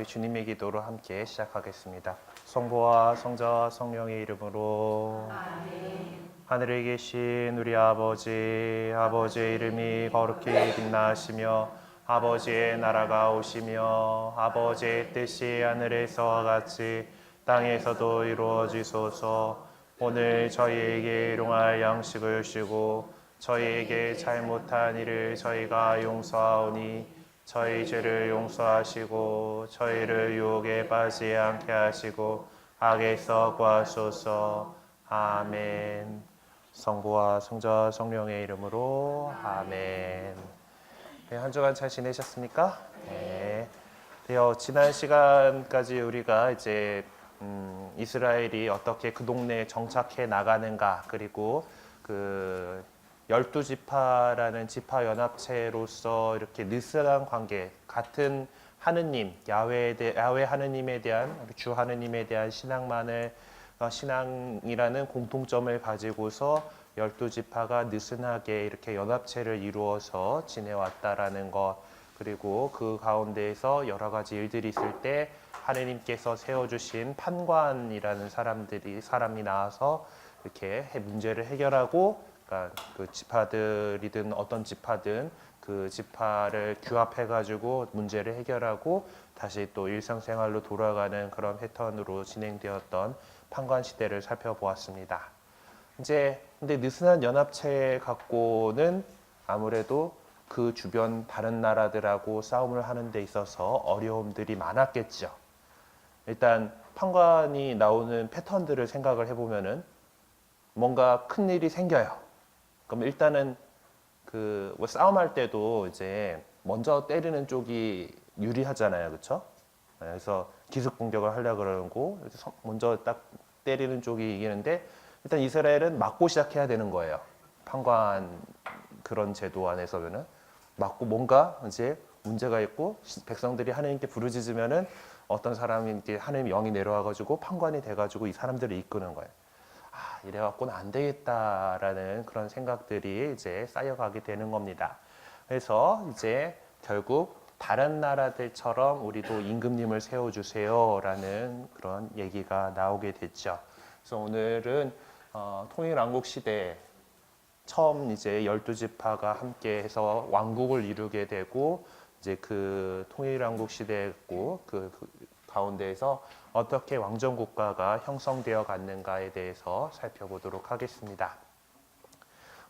주님의 기도로 함께 시작하겠습니다. 성부와 성자와 성령의 이름으로. 아멘. 하늘에 계신 우리 아버지, 아버지의 이름이 거룩히 빛나시며 아버지의 나라가 오시며 아버지의 뜻이 하늘에서와 같이 땅에서도 이루어지소서. 오늘 저희에게 일용할 양식을 주시고 저희에게 잘못한 일을 저희가 용서하오니 저희 죄를 용서하시고 저희를 유혹에 빠지지 않게 하시고 악에서 구하소서. 아멘. 성부와 성자와 성령의 이름으로. 아멘. 네, 한 주간 잘 지내셨습니까? 네. 지난 시간까지 우리가 이제 이스라엘이 어떻게 그 동네에 정착해 나가는가, 그리고 그 12지파라는 지파 연합체로서 이렇게 느슨한 관계, 같은 하느님, 야훼 하느님에 대한, 주 하느님에 대한 신앙이라는 공통점을 가지고서 12지파가 느슨하게 이렇게 연합체를 이루어서 지내왔다라는 것, 그리고 그 가운데에서 여러 가지 일들이 있을 때 하느님께서 세워주신 판관이라는 사람이 나와서 이렇게 문제를 해결하고, 그러니까 그 지파들이든 어떤 지파든 그 지파를 규합해가지고 문제를 해결하고 다시 또 일상생활로 돌아가는 그런 패턴으로 진행되었던 판관 시대를 살펴보았습니다. 이제 근데 느슨한 연합체 갖고는 아무래도 그 주변 다른 나라들하고 싸움을 하는 데 있어서 어려움들이 많았겠죠. 일단 판관이 나오는 패턴들을 생각을 해보면은 뭔가 큰 일이 생겨요. 그럼 일단은 뭐 싸움할 때도 이제 먼저 때리는 쪽이 유리하잖아요, 그렇죠? 그래서 기습 공격을 하려고 그러고 먼저 딱 때리는 쪽이 이기는데, 일단 이스라엘은 맞고 시작해야 되는 거예요. 판관 그런 제도 안에서는 맞고, 뭔가 이제 문제가 있고 백성들이 하나님께 부르짖으면은 어떤 사람이 이제 하나님 영이 내려와가지고 판관이 돼가지고 이 사람들을 이끄는 거예요. 이래갖고는 안 되겠다라는 그런 생각들이 이제 쌓여가게 되는 겁니다. 그래서 이제 결국 다른 나라들처럼 우리도 임금님을 세워주세요라는 그런 얘기가 나오게 됐죠. 그래서 오늘은 통일왕국 시대 처음 이제 12지파가 함께해서 왕국을 이루게 되고, 이제 그 통일왕국 시대였고 그 가운데에서 어떻게 왕정국가가 형성되어 갔는가에 대해서 살펴보도록 하겠습니다.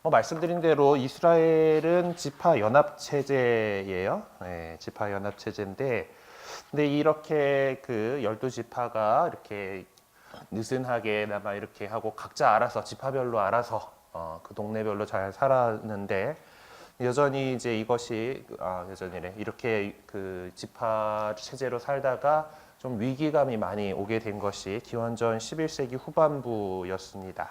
말씀드린 대로 이스라엘은 지파 연합 체제예요. 네, 지파 연합 체제인데, 근데 이렇게 그 12지파가 이렇게 느슨하게 남아 이렇게 하고 각자 알아서 지파별로 알아서 그 동네별로 잘 살았는데, 여전히 이제 이것이 여전히래 이렇게 그 지파 체제로 살다가 좀 위기감이 많이 오게 된 것이 기원전 11세기 후반부였습니다.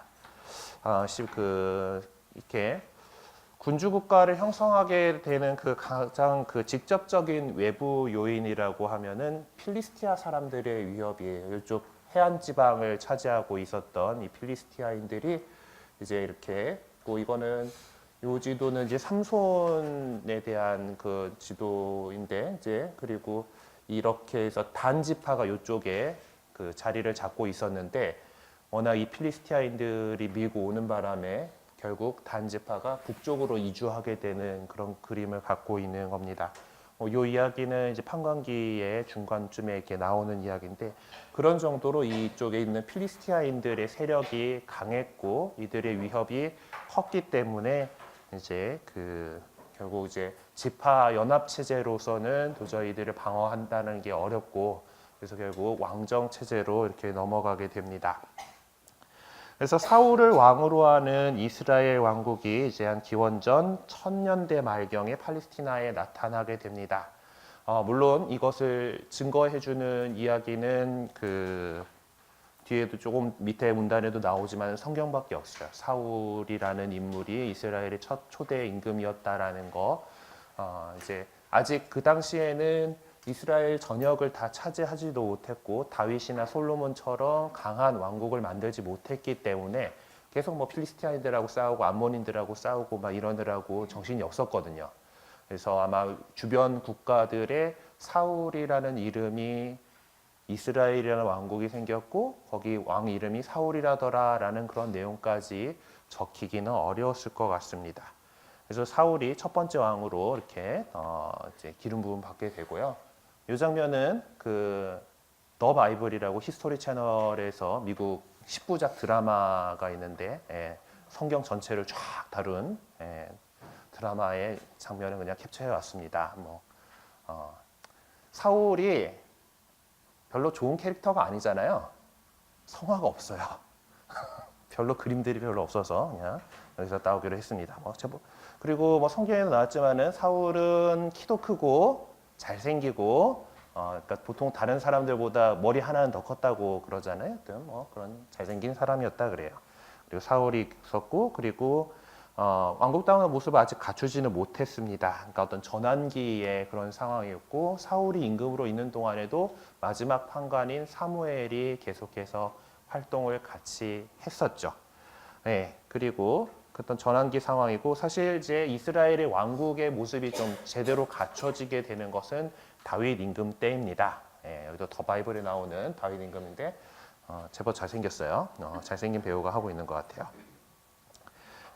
이렇게 군주 국가를 형성하게 되는 그 가장 그 직접적인 외부 요인이라고 하면은 필리스티아 사람들의 위협이에요. 이쪽 해안 지방을 차지하고 있었던 이 필리스티아인들이 이제 이렇게, 이거는 요 지도는 이제 삼손에 대한 그 지도인데, 이제 그리고 이렇게 해서 단 지파가 이쪽에 그 자리를 잡고 있었는데, 워낙 이 필리스티아인들이 밀고 오는 바람에 결국 단 지파가 북쪽으로 이주하게 되는 그런 그림을 갖고 있는 겁니다. 이 이야기는 이제 판관기의 중간쯤에 이렇게 나오는 이야기인데, 그런 정도로 이쪽에 있는 필리스티아인들의 세력이 강했고 이들의 위협이 컸기 때문에 이제 결국 이제 지파 연합 체제로서는 도저히 이들을 방어한다는 게 어렵고, 그래서 결국 왕정 체제로 이렇게 넘어가게 됩니다. 그래서 사울을 왕으로 하는 이스라엘 왕국이 이제 한 기원전 1000년대 말경에 팔레스티나에 나타나게 됩니다. 물론 이것을 증거해주는 이야기는 뒤에도 조금 밑에 문단에도 나오지만 성경밖에 없어요. 사울이라는 인물이 이스라엘의 첫 초대 임금이었다라는 거. 이제 아직 그 당시에는 이스라엘 전역을 다 차지하지도 못했고 다윗이나 솔로몬처럼 강한 왕국을 만들지 못했기 때문에 계속 필리스티아인들하고 싸우고 암몬인들하고 싸우고 막 이러느라고 정신이 없었거든요. 그래서 아마 주변 국가들의 사울이라는 이름이 이스라엘이라는 왕국이 생겼고 거기 왕 이름이 사울이라더라라는 그런 내용까지 적히기는 어려웠을 것 같습니다. 그래서 사울이 첫 번째 왕으로 이렇게 이제 기름 부음 받게 되고요. 이 장면은 더 바이블이라고 히스토리 채널에서 미국 10부작 드라마가 있는데 성경 전체를 쫙 다룬 드라마의 장면을 그냥 캡처해 왔습니다. 사울이 별로 좋은 캐릭터가 아니잖아요. 성화가 없어요. 별로 그림들이 별로 없어서 그냥 여기서 따오기로 했습니다. 그리고 성경에도 나왔지만은 사울은 키도 크고 잘생기고 그러니까 보통 다른 사람들보다 머리 하나는 더 컸다고 그러잖아요. 그런 잘생긴 사람이었다 그래요. 그리고 사울이 있었고 그리고 왕국다운 모습을 아직 갖추지는 못했습니다. 그러니까 어떤 전환기의 그런 상황이었고 사울이 임금으로 있는 동안에도 마지막 판관인 사무엘이 계속해서 활동을 같이 했었죠. 네, 그리고 어떤 전환기 상황이고 사실 이제 이스라엘의 왕국의 모습이 좀 제대로 갖춰지게 되는 것은 다윗 임금 때입니다. 여기도 더 바이블에 나오는 다윗 임금인데 제법 잘생겼어요. 잘생긴 배우가 하고 있는 것 같아요.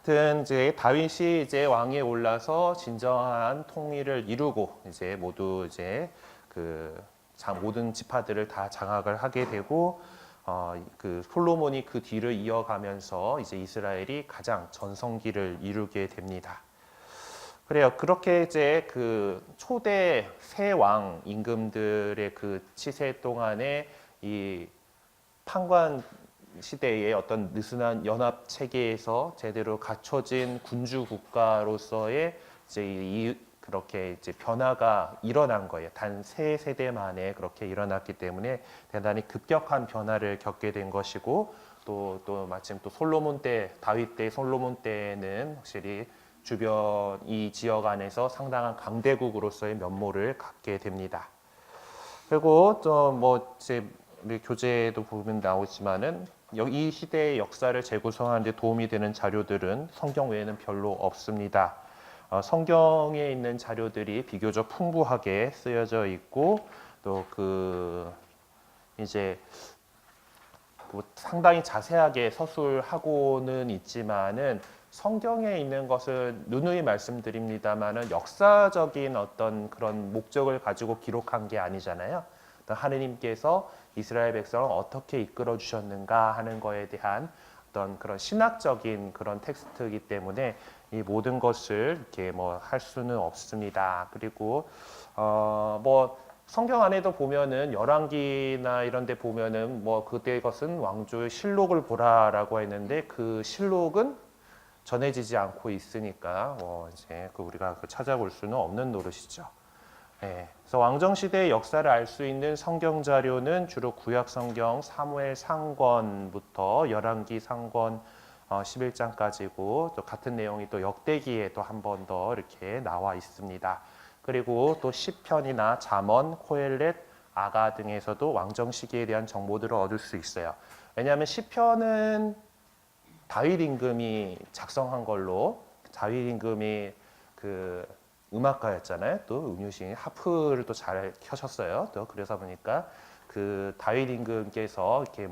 하여튼 이제 다윗이 이제 왕위에 올라서 진정한 통일을 이루고 이제 모두 이제 모든 지파들을 다 장악을 하게 되고 솔로몬이 그 뒤를 이어가면서 이제 이스라엘이 가장 전성기를 이루게 됩니다. 그래요. 그렇게 이제 초대 새 왕 임금들의 치세 동안에 이 판관 시대의 어떤 느슨한 연합 체계에서 제대로 갖춰진 군주 국가로서의 이제 그렇게 이제 변화가 일어난 거예요. 단 세 세대 만에 그렇게 일어났기 때문에 대단히 급격한 변화를 겪게 된 것이고 또 마침 또 솔로몬 때 다윗 때 솔로몬 때는 확실히 주변 이 지역 안에서 상당한 강대국으로서의 면모를 갖게 됩니다. 그리고 또 이제 우리 교재에도 보면 나오지만은 이 시대의 역사를 재구성하는 데 도움이 되는 자료들은 성경 외에는 별로 없습니다. 성경에 있는 자료들이 비교적 풍부하게 쓰여져 있고 또 이제 상당히 자세하게 서술하고는 있지만은 성경에 있는 것은 누누이 말씀드립니다만은 역사적인 어떤 그런 목적을 가지고 기록한 게 아니잖아요. 하느님께서 이스라엘 백성을 어떻게 이끌어 주셨는가 하는 거에 대한 어떤 그런 신학적인 그런 텍스트이기 때문에 이 모든 것을 이렇게 할 수는 없습니다. 그리고 성경 안에도 보면은 열왕기나 이런 데 보면은 그때 것은 왕조의 실록을 보라라고 했는데 그 실록은 전해지지 않고 있으니까 이제 우리가 찾아볼 수는 없는 노릇이죠. 그래서 왕정 시대의 역사를 알 수 있는 성경 자료는 주로 구약 성경 사무엘 상권부터 열왕기 상권 11장까지고 또 같은 내용이 또 역대기에 또 한 번 더 이렇게 나와 있습니다. 그리고 또 시편이나 잠언, 코엘렛, 아가 등에서도 왕정 시기에 대한 정보들을 얻을 수 있어요. 왜냐하면 시편은 다윗 임금이 작성한 걸로 다윗 임금이 음악가였잖아요. 또 음유신 하프를 또 잘 켜셨어요. 또 그래서 보니까 다윗 임금께서 이렇게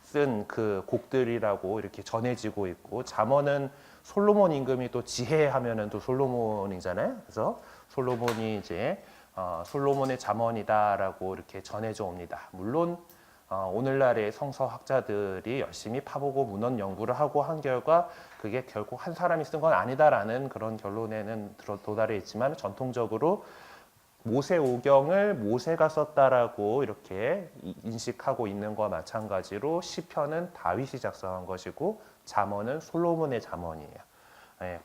쓴 곡들이라고 이렇게 전해지고 있고 잠언은 솔로몬 임금이 또 지혜하면은 또 솔로몬이잖아요. 그래서 솔로몬이 이제 솔로몬의 잠언이다라고 이렇게 전해져 옵니다. 물론 오늘날의 성서학자들이 열심히 파보고 문헌 연구를 하고 한 결과 그게 결국 한 사람이 쓴 건 아니다라는 그런 결론에는 도달해 있지만 전통적으로 모세오경을 모세가 썼다라고 이렇게 인식하고 있는 것과 마찬가지로 시편은 다윗이 작성한 것이고 잠언은 솔로몬의 잠언이에요.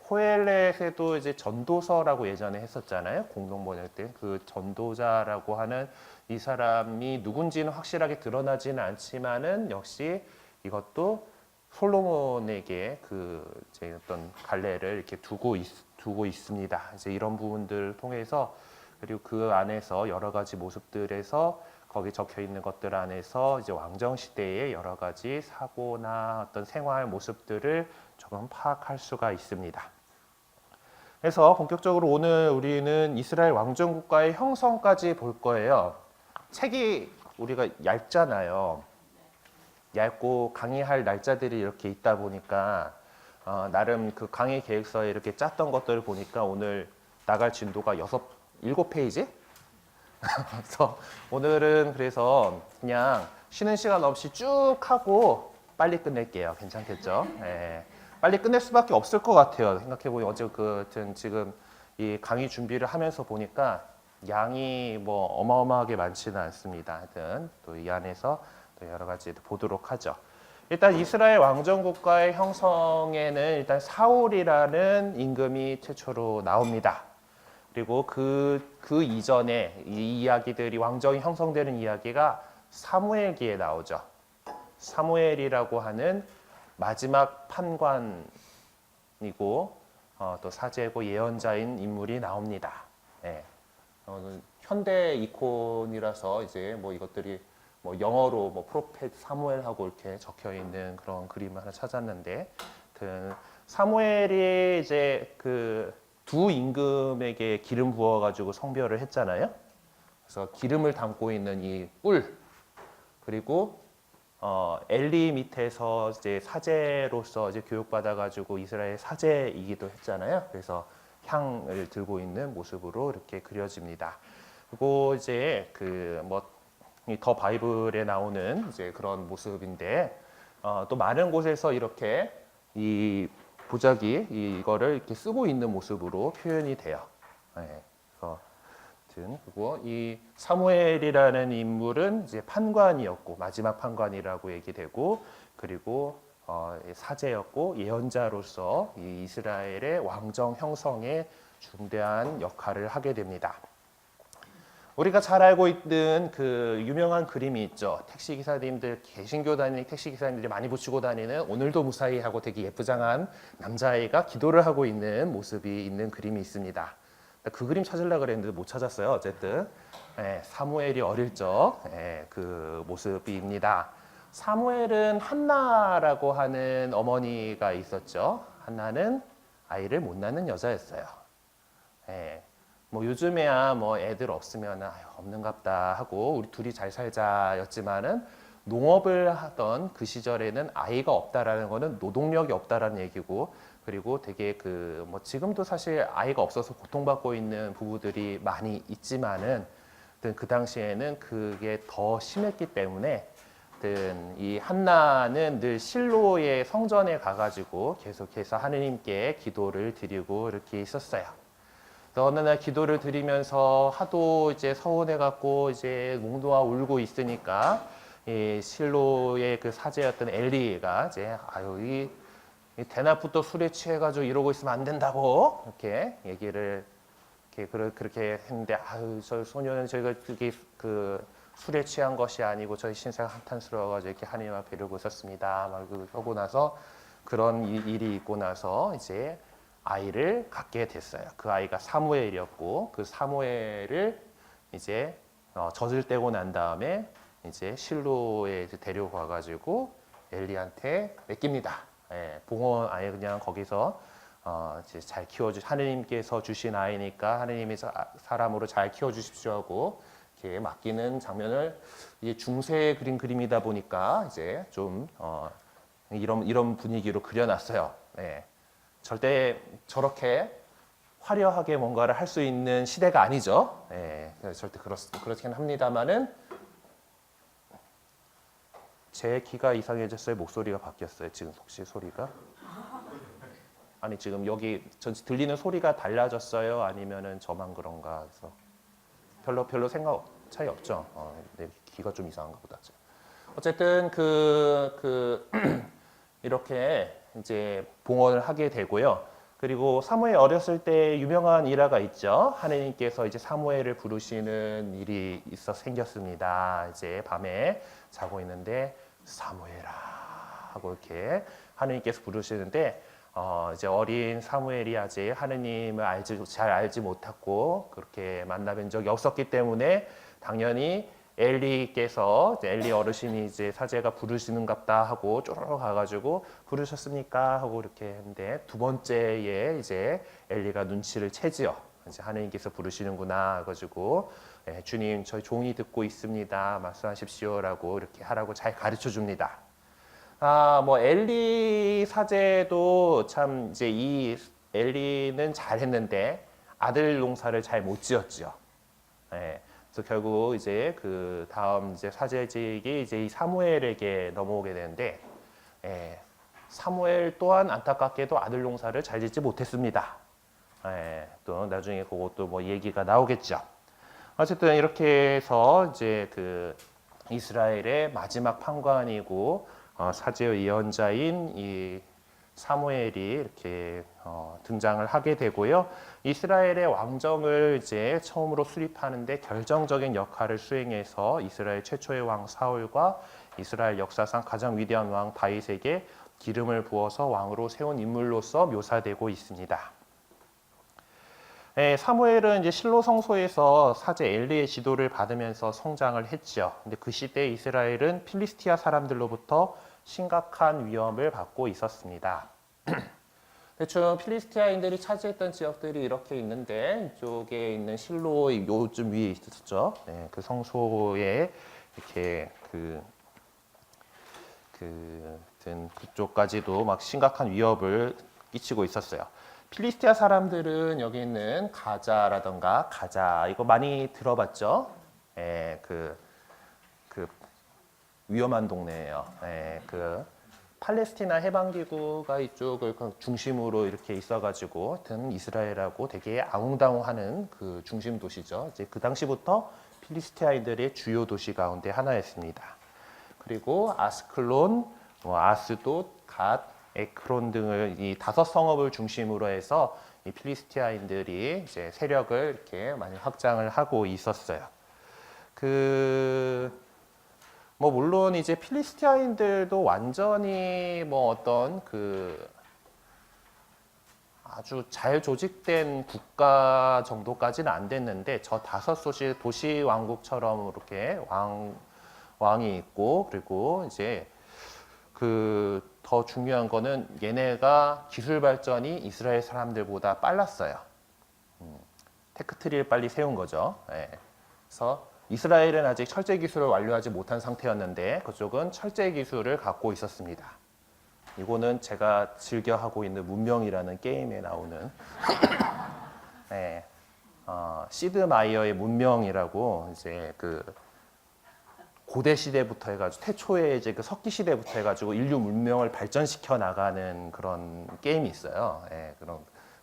코엘렛에도 이제 전도서라고 예전에 했었잖아요. 공동 번역 때 그 전도자라고 하는 이 사람이 누군지는 확실하게 드러나지는 않지만은 역시 이것도 솔로몬에게 이제 어떤 갈래를 이렇게 두고 있습니다. 이제 이런 부분들을 통해서 그리고 그 안에서 여러 가지 모습들에서 거기 적혀 있는 것들 안에서 이제 왕정 시대의 여러 가지 사고나 어떤 생활 모습들을 조금 파악할 수가 있습니다. 그래서 본격적으로 오늘 우리는 이스라엘 왕정 국가의 형성까지 볼 거예요. 책이 우리가 얇잖아요. 얇고 강의할 날짜들이 이렇게 있다 보니까 나름 그 강의 계획서에 이렇게 짰던 것들을 보니까 오늘 나갈 진도가 7페이지? 그래서 오늘은 그래서 그냥 쉬는 시간 없이 쭉 하고 빨리 끝낼게요. 괜찮겠죠? 네. 빨리 끝낼 수밖에 없을 것 같아요. 생각해보니 어쨌든 지금 이 강의 준비를 하면서 보니까 양이 뭐 어마어마하게 많지는 않습니다. 하여튼 또 이 안에서 또 여러 가지 보도록 하죠. 일단 이스라엘 왕정 국가의 형성에는 일단 사울이라는 임금이 최초로 나옵니다. 그리고 그 이전에 이 이야기들이 왕정이 형성되는 이야기가 사무엘기에 나오죠. 사무엘이라고 하는 마지막 판관이고 또 사제고 예언자인 인물이 나옵니다. 네. 현대 이콘이라서 이제 뭐 이것들이 뭐 영어로 뭐 프로페트 사무엘하고 이렇게 적혀 있는 그런 그림을 하나 찾았는데, 사무엘이 이제 그 두 임금에게 기름 부어가지고 성별을 했잖아요. 그래서 기름을 담고 있는 이 뿔, 그리고 엘리 밑에서 이제 사제로서 이제 교육받아가지고 이스라엘 사제이기도 했잖아요. 그래서 향을 들고 있는 모습으로 이렇게 그려집니다. 그리고 이제 그 뭐 더 바이블에 나오는 이제 그런 모습인데, 또 많은 곳에서 이렇게 이 보자기 이거를 이렇게 쓰고 있는 모습으로 표현이 돼요. 네. 그리고 이 사무엘이라는 인물은 이제 판관이었고 마지막 판관이라고 얘기되고, 그리고 사제였고 예언자로서 이 이스라엘의 왕정 형성에 중대한 역할을 하게 됩니다. 우리가 잘 알고 있는 그 유명한 그림이 있죠. 택시기사님들, 개신교 다니는 택시기사님들이 많이 붙이고 다니는 오늘도 무사히 하고 되게 예쁘장한 남자아이가 기도를 하고 있는 모습이 있는 그림이 있습니다. 그 그림 찾으려고 그랬는데 못 찾았어요. 어쨌든 사무엘이 어릴 적 그 모습입니다. 사무엘은 한나라고 하는 어머니가 있었죠. 한나는 아이를 못 낳는 여자였어요. 뭐 요즘에야 뭐 애들 없으면 없는갑다 하고 우리 둘이 잘 살자였지만은, 농업을 하던 그 시절에는 아이가 없다라는 거는 노동력이 없다라는 얘기고, 그리고 되게 그 뭐 지금도 사실 아이가 없어서 고통받고 있는 부부들이 많이 있지만은 그 당시에는 그게 더 심했기 때문에 이 한나는 늘 실로의 성전에 가가지고 계속해서 하느님께 기도를 드리고 이렇게 있었어요. 어느 날 기도를 드리면서 하도 이제 서운해갖고 이제 몽도와 울고 있으니까 이 실로의 그 사제였던 엘리가 이제 이 대낮부터 술에 취해가지고 이러고 있으면 안 된다고 이렇게 얘기를 그렇게 했는데, 저 소녀는 저희가 그 술에 취한 것이 아니고 저희 신세가 한탄스러워가지고 이렇게 하나님 앞에 이러고 있었습니다. 막 하고 나서 그런 일이 있고 나서 이제 아이를 갖게 됐어요. 그 아이가 사무엘이었고, 그 사무엘을 이제 젖을 떼고 난 다음에 이제 실로에 이제 데려가 가지고 엘리한테 맡깁니다. 봉헌 아예 그냥 거기서 이제 잘 하느님께서 주신 아이니까 하느님이 사람으로 잘 키워주십시오 하고 이렇게 맡기는 장면을, 이제 중세에 그린 그림이다 보니까 이제 좀 이런 분위기로 그려놨어요. 절대 저렇게 화려하게 뭔가를 할 수 있는 시대가 아니죠. 절대 그렇긴 합니다만은 제 귀가 이상해졌어요. 목소리가 바뀌었어요. 지금 혹시 소리가? 아니 지금 여기 들리는 소리가 달라졌어요? 아니면은 저만 그런가 해서 별로 생각 차이 없죠. 내 귀가 좀 이상한가 보다. 어쨌든 이렇게 이제 봉헌을 하게 되고요. 그리고 사무엘 어렸을 때 유명한 일화가 있죠. 하느님께서 이제 사무엘을 부르시는 일이 생겼습니다. 이제 밤에 자고 있는데 사무엘아 하고 이렇게 하느님께서 부르시는데, 이제 어린 사무엘이 아직 하느님을 잘 알지 못했고 그렇게 만나뵌 적이 없었기 때문에 당연히 엘리께서 엘리 어르신이 이제 사제가 부르시는갑다 하고 쪼르르 가가지고 부르셨습니까 하고 이렇게 했는데 두 번째에 이제 엘리가 눈치를 채지요. 이제 하느님께서 부르시는구나 해가지고 주님 저희 종이 듣고 있습니다. 말씀하십시오라고 이렇게 하라고 잘 가르쳐 줍니다. 뭐 엘리 사제도 참 이제 이 엘리는 잘했는데 아들 농사를 잘 못 지었죠. 예. 그래서 결국 이제 그 다음 이제 사제직이 이제 이 사무엘에게 넘어오게 되는데 사무엘 또한 안타깝게도 아들 농사를 잘 짓지 못했습니다. 또 나중에 그것도 뭐 얘기가 나오겠죠. 어쨌든 이렇게 해서 이제 그 이스라엘의 마지막 판관이고 사제의 예언자인 이 사무엘이 이렇게 등장을 하게 되고요. 이스라엘의 왕정을 이제 처음으로 수립하는데 결정적인 역할을 수행해서 이스라엘 최초의 왕 사울과 이스라엘 역사상 가장 위대한 왕 다윗에게 기름을 부어서 왕으로 세운 인물로서 묘사되고 있습니다. 사무엘은 이제 실로 성소에서 사제 엘리의 지도를 받으면서 성장을 했죠. 근데 그 시대 이스라엘은 필리스티아 사람들로부터 심각한 위험을 받고 있었습니다. 대충 필리스티아인들이 차지했던 지역들이 이렇게 있는데 이쪽에 있는 실로 요즘 위에 있었죠. 그 성소에 이렇게 그쪽까지도 막 심각한 위협을 끼치고 있었어요. 필리스티아 사람들은 여기 있는 가자라던가 가자 이거 많이 들어봤죠? 그 위험한 동네예요. 팔레스티나 해방기구가 이쪽을 중심으로 이렇게 있어가지고 하여튼 이스라엘하고 되게 아웅다웅하는 그 중심 도시죠. 이제 그 당시부터 필리스티아인들의 주요 도시 가운데 하나였습니다. 그리고 아스클론, 아스돗, 갓, 에크론 등을 이 5성읍을 중심으로 해서 이 필리스티아인들이 이제 세력을 이렇게 많이 확장을 하고 있었어요. 뭐 물론 이제 필리스티아인들도 완전히 뭐 어떤 아주 잘 조직된 국가 정도까지는 안 됐는데 저 5 도시 왕국처럼 이렇게 왕이 있고 그리고 이제 더 중요한 거는 얘네가 기술 발전이 이스라엘 사람들보다 빨랐어요. 테크트리를 빨리 세운 거죠. 그래서 이스라엘은 아직 철제 기술을 완료하지 못한 상태였는데 그쪽은 철제 기술을 갖고 있었습니다. 이거는 제가 즐겨 하고 있는 문명이라는 게임에 나오는 시드 마이어의 문명이라고 이제 고대 시대부터 해가지고 태초에 이제 석기 시대부터 해가지고 인류 문명을 발전시켜 나가는 그런 게임이 있어요.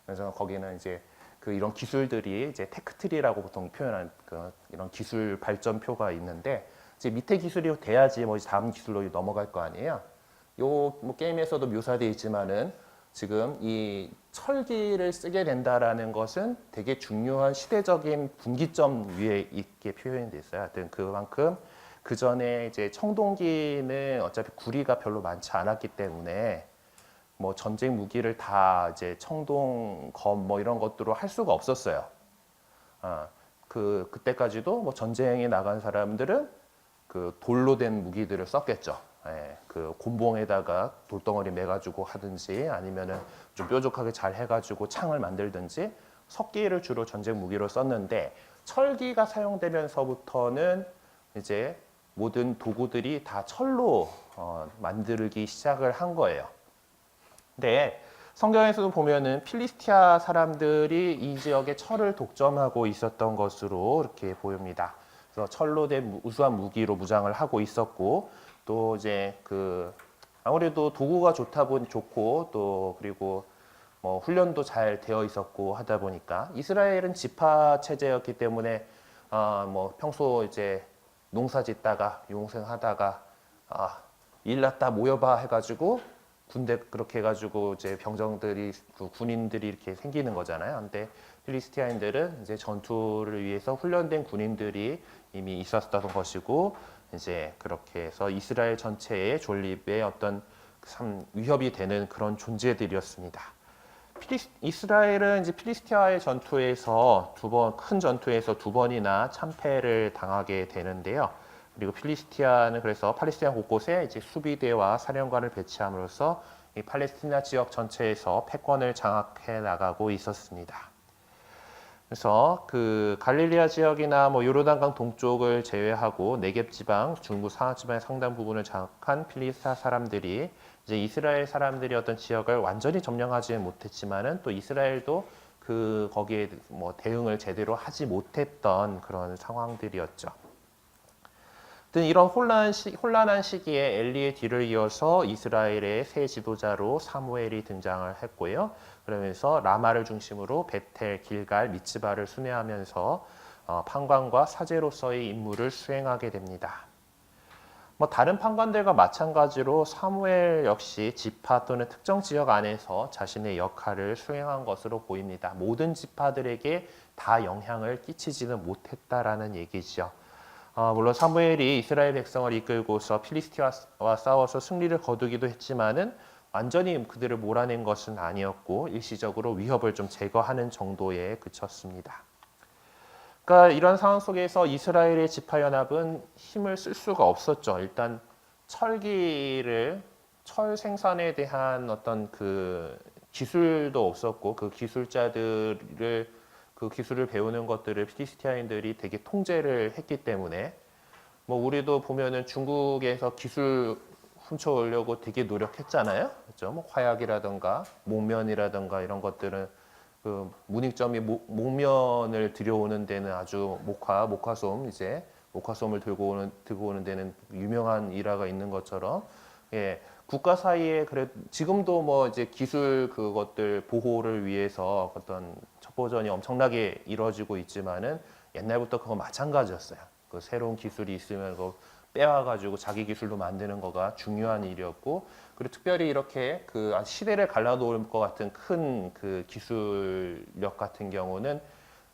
그래서 거기는 이제 이런 기술들이 이제 테크트리라고 보통 표현하는 이런 기술 발전표가 있는데 이제 밑에 기술이 돼야지 뭐 다음 기술로 넘어갈 거 아니에요. 뭐 게임에서도 묘사되어 있지만은 지금 이 철기를 쓰게 된다라는 것은 되게 중요한 시대적인 분기점 위에 있게 표현이 돼 있어요. 하여튼 그만큼 그 전에 이제 청동기는 어차피 구리가 별로 많지 않았기 때문에 뭐 전쟁 무기를 다 이제 청동, 검 뭐 이런 것들로 할 수가 없었어요. 그때까지도 뭐 전쟁에 나간 사람들은 돌로 된 무기들을 썼겠죠. 곤봉에다가 돌덩어리 매가지고 하든지 아니면은 좀 뾰족하게 잘 해가지고 창을 만들든지 석기를 주로 전쟁 무기로 썼는데 철기가 사용되면서부터는 이제 모든 도구들이 다 철로 만들기 시작을 한 거예요. 근데 성경에서도 보면은 필리스티아 사람들이 이 지역에 철을 독점하고 있었던 것으로 이렇게 보입니다. 그래서 철로 된 우수한 무기로 무장을 하고 있었고 또 이제 아무래도 도구가 좋고 또 그리고 뭐 훈련도 잘 되어 있었고 하다 보니까 이스라엘은 지파 체제였기 때문에 뭐 평소 이제 농사 짓다가 용생하다가 일났다 모여봐 해가지고 군대 그렇게 해가지고 이제 병정들이 군인들이 이렇게 생기는 거잖아요. 근데 필리스티아인들은 이제 전투를 위해서 훈련된 군인들이 이미 있었던 것이고 이제 그렇게 해서 이스라엘 전체의 존립에 어떤 참 위협이 되는 그런 존재들이었습니다. 이스라엘은 이제 필리스티아의 전투에서 큰 전투에서 2번이나 참패를 당하게 되는데요. 그리고 필리스티아는 그래서 팔레스타인 곳곳에 이제 수비대와 사령관을 배치함으로써 이 팔레스티나 지역 전체에서 패권을 장악해 나가고 있었습니다. 그래서 그 갈릴리아 지역이나 뭐 요르단강 동쪽을 제외하고 네겝 지방, 중부 상하 지방의 상당 부분을 장악한 필리스타 사람들이 이제 이스라엘 사람들이 어떤 지역을 완전히 점령하지는 못했지만은 또 이스라엘도 그 거기에 뭐 대응을 제대로 하지 못했던 그런 상황들이었죠. 이런 혼란한 시기에 엘리의 뒤를 이어서 이스라엘의 새 지도자로 사무엘이 등장을 했고요. 그러면서 라마를 중심으로 베텔, 길갈, 미츠바를 순회하면서 판관과 사제로서의 임무를 수행하게 됩니다. 뭐 다른 판관들과 마찬가지로 사무엘 역시 지파 또는 특정 지역 안에서 자신의 역할을 수행한 것으로 보입니다. 모든 지파들에게 다 영향을 끼치지는 못했다라는 얘기죠. 물론 사무엘이 이스라엘 백성을 이끌고서 필리스티아와 싸워서 승리를 거두기도 했지만은 완전히 그들을 몰아낸 것은 아니었고 일시적으로 위협을 좀 제거하는 정도에 그쳤습니다. 그러니까 이런 상황 속에서 이스라엘의 지파연합은 힘을 쓸 수가 없었죠. 일단 철 생산에 대한 어떤 그 기술도 없었고 그 기술을 배우는 것들을 필리스티아인들이 되게 통제를 했기 때문에 뭐 우리도 보면은 중국에서 기술 훔쳐오려고 되게 노력했잖아요. 그렇죠? 뭐 화약이라든가 목면이라든가 이런 것들은 그 문익점이 목면을 들여오는 데는 아주 목화솜을 들고 오는 데는 유명한 일화가 있는 것처럼 예, 국가 사이에 그래 지금도 뭐 이제 기술 그것들 보호를 위해서 어떤 첩보전이 엄청나게 이루어지고 있지만은 옛날부터 그거 마찬가지였어요. 그 새로운 기술이 있으면 그거 빼와가지고 자기 기술로 만드는 거가 중요한 일이었고, 그리고 특별히 이렇게 그 시대를 갈라놓을 것 같은 큰 그 기술력 같은 경우는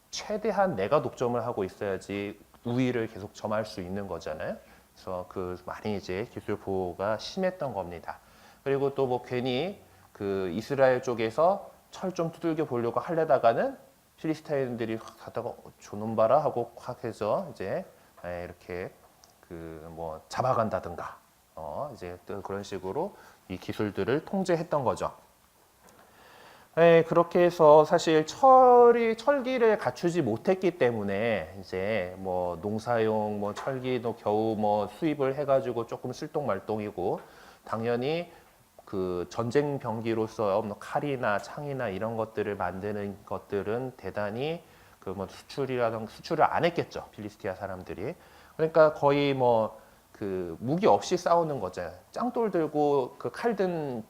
최대한 내가 독점을 하고 있어야지 우위를 계속 점할 수 있는 거잖아요. 그래서 그 많이 이제 기술 보호가 심했던 겁니다. 그리고 또 뭐 괜히 그 이스라엘 쪽에서 철 좀 두들겨 보려고 하려다가는 필리스타인들이 가다가 저놈 봐라 하고 확 해서 이제 이렇게 그 뭐 잡아간다든가 이제 또 그런 식으로 이 기술들을 통제했던 거죠. 그렇게 해서 사실 철기를 갖추지 못했기 때문에 이제 뭐 농사용 뭐 철기도 겨우 뭐 수입을 해가지고 조금 쓸똥말똥이고, 당연히 그 전쟁 병기로서 뭐 칼이나 창이나 이런 것들을 만드는 것들은 대단히 그 뭐 수출을 안 했겠죠, 필리스티아 사람들이. 그러니까 거의 뭐 그 무기 없이 싸우는 거잖아요. 짱돌 들고 그 칼 든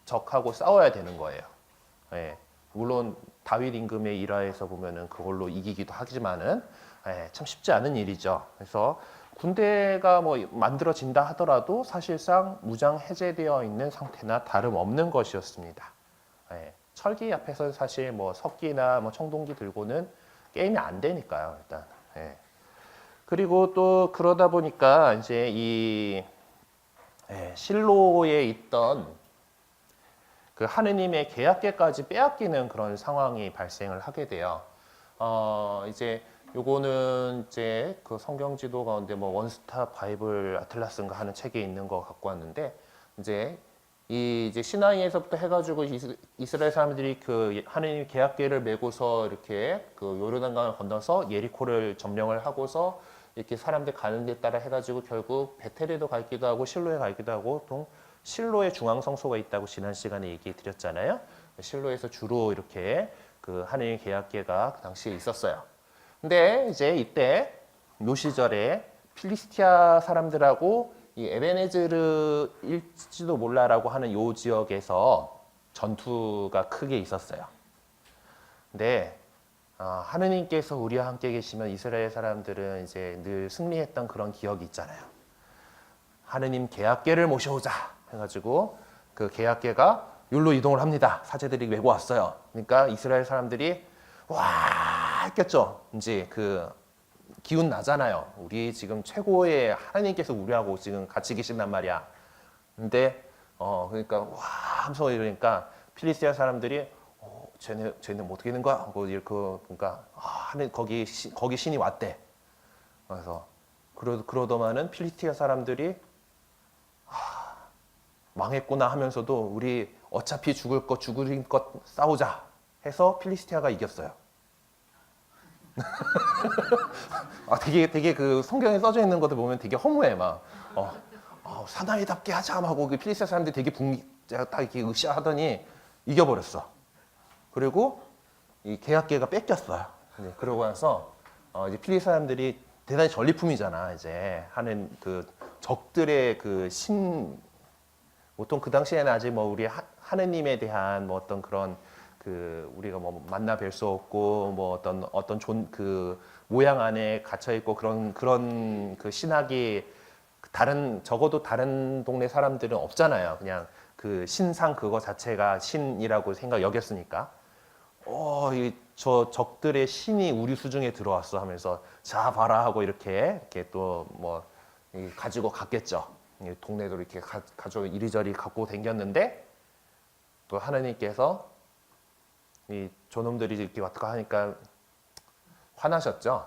적하고 싸워야 되는 거예요. 예, 물론 다윗 임금의 일화에서 보면은 그걸로 이기기도 하지만은 참 쉽지 않은 일이죠. 그래서 군대가 뭐 만들어진다 하더라도 사실상 무장 해제되어 있는 상태나 다름없는 것이었습니다. 철기 앞에서 사실 뭐 석기나 뭐 청동기 들고는 게임이 안 되니까요, 일단. 그리고 또 그러다 보니까 이제 이 실로에 있던 그 하느님의 계약계까지 빼앗기는 그런 상황이 발생을 하게 돼요. 이제 요거는 이제 그 성경 지도 가운데 뭐 원스톱 바이블 아틀라스인가 하는 책에 있는 거 갖고 왔는데, 이제 이제 시나이에서부터 해가지고 이스라엘 사람들이 그 하느님 계약계를 메고서 이렇게 그 요르단강을 건너서 예리코를 점령을 하고서 이렇게 사람들 가는 데 따라 해가지고 결국 베텔에도 가기도 하고 실로에 가기도 하고, 또 실로에 중앙 성소가 있다고 지난 시간에 얘기해 드렸잖아요. 실로에서 주로 이렇게 그 하느님 계약계가 그 당시에 있었어요. 근데 이제 이때 요 시절에 필리스티아 사람들하고 이 에베네즈르일지도 몰라라고 하는 요 지역에서 전투가 크게 있었어요. 근데 하느님께서 우리와 함께 계시면 이스라엘 사람들은 이제 늘 승리했던 그런 기억이 있잖아요. 하느님 계약계를 모셔오자 해가지고 그 계약계가 율로 이동을 합니다. 사제들이 메고 왔어요. 그러니까 이스라엘 사람들이 와 했겠죠. 이제 그 기운 나잖아요. 우리 지금 최고의 하나님께서 우리하고 지금 같이 계신단 말이야. 근데 그러니까 와 하면서 이러니까 필리스티아 사람들이 쟤네 뭐 어떻게 되는 거야? 하고 이렇게 보니까 하늘 거기 신이 왔대. 그래서 그러더만은 필리스티아 사람들이 망했구나 하면서도 우리 어차피 죽을 것 싸우자 해서 필리스티아가 이겼어요. 되게 그 성경에 써져 있는 것들 보면 되게 허무해 막. 사나이답게 하자 하고 그 필리스티아 사람들이 되게 딱 이렇게 으쌰하더니 이겨버렸어. 그리고 이 계약계가 뺏겼어요. 그러고 나서 이제 필리스티아 사람들이 대단히 전리품이잖아. 이제 하는 그 적들의 그 보통 그 당시에는 아직 뭐 우리 하느님에 대한 뭐 어떤 그런 그 우리가 뭐 만나 뵐 수 없고 뭐 어떤 그 모양 안에 갇혀 있고 그런 그 신학이 적어도 다른 동네 사람들은 없잖아요. 그냥 그 신상 그거 자체가 신이라고 여겼으니까. 저 적들의 신이 우리 수중에 들어왔어 하면서 자 봐라 하고 이렇게 또 뭐 가지고 갔겠죠. 동네도 이렇게 가지고 이리저리 갖고 댕겼는데 또 하나님께서 이 저놈들이 이렇게 왔다 하니까 화나셨죠.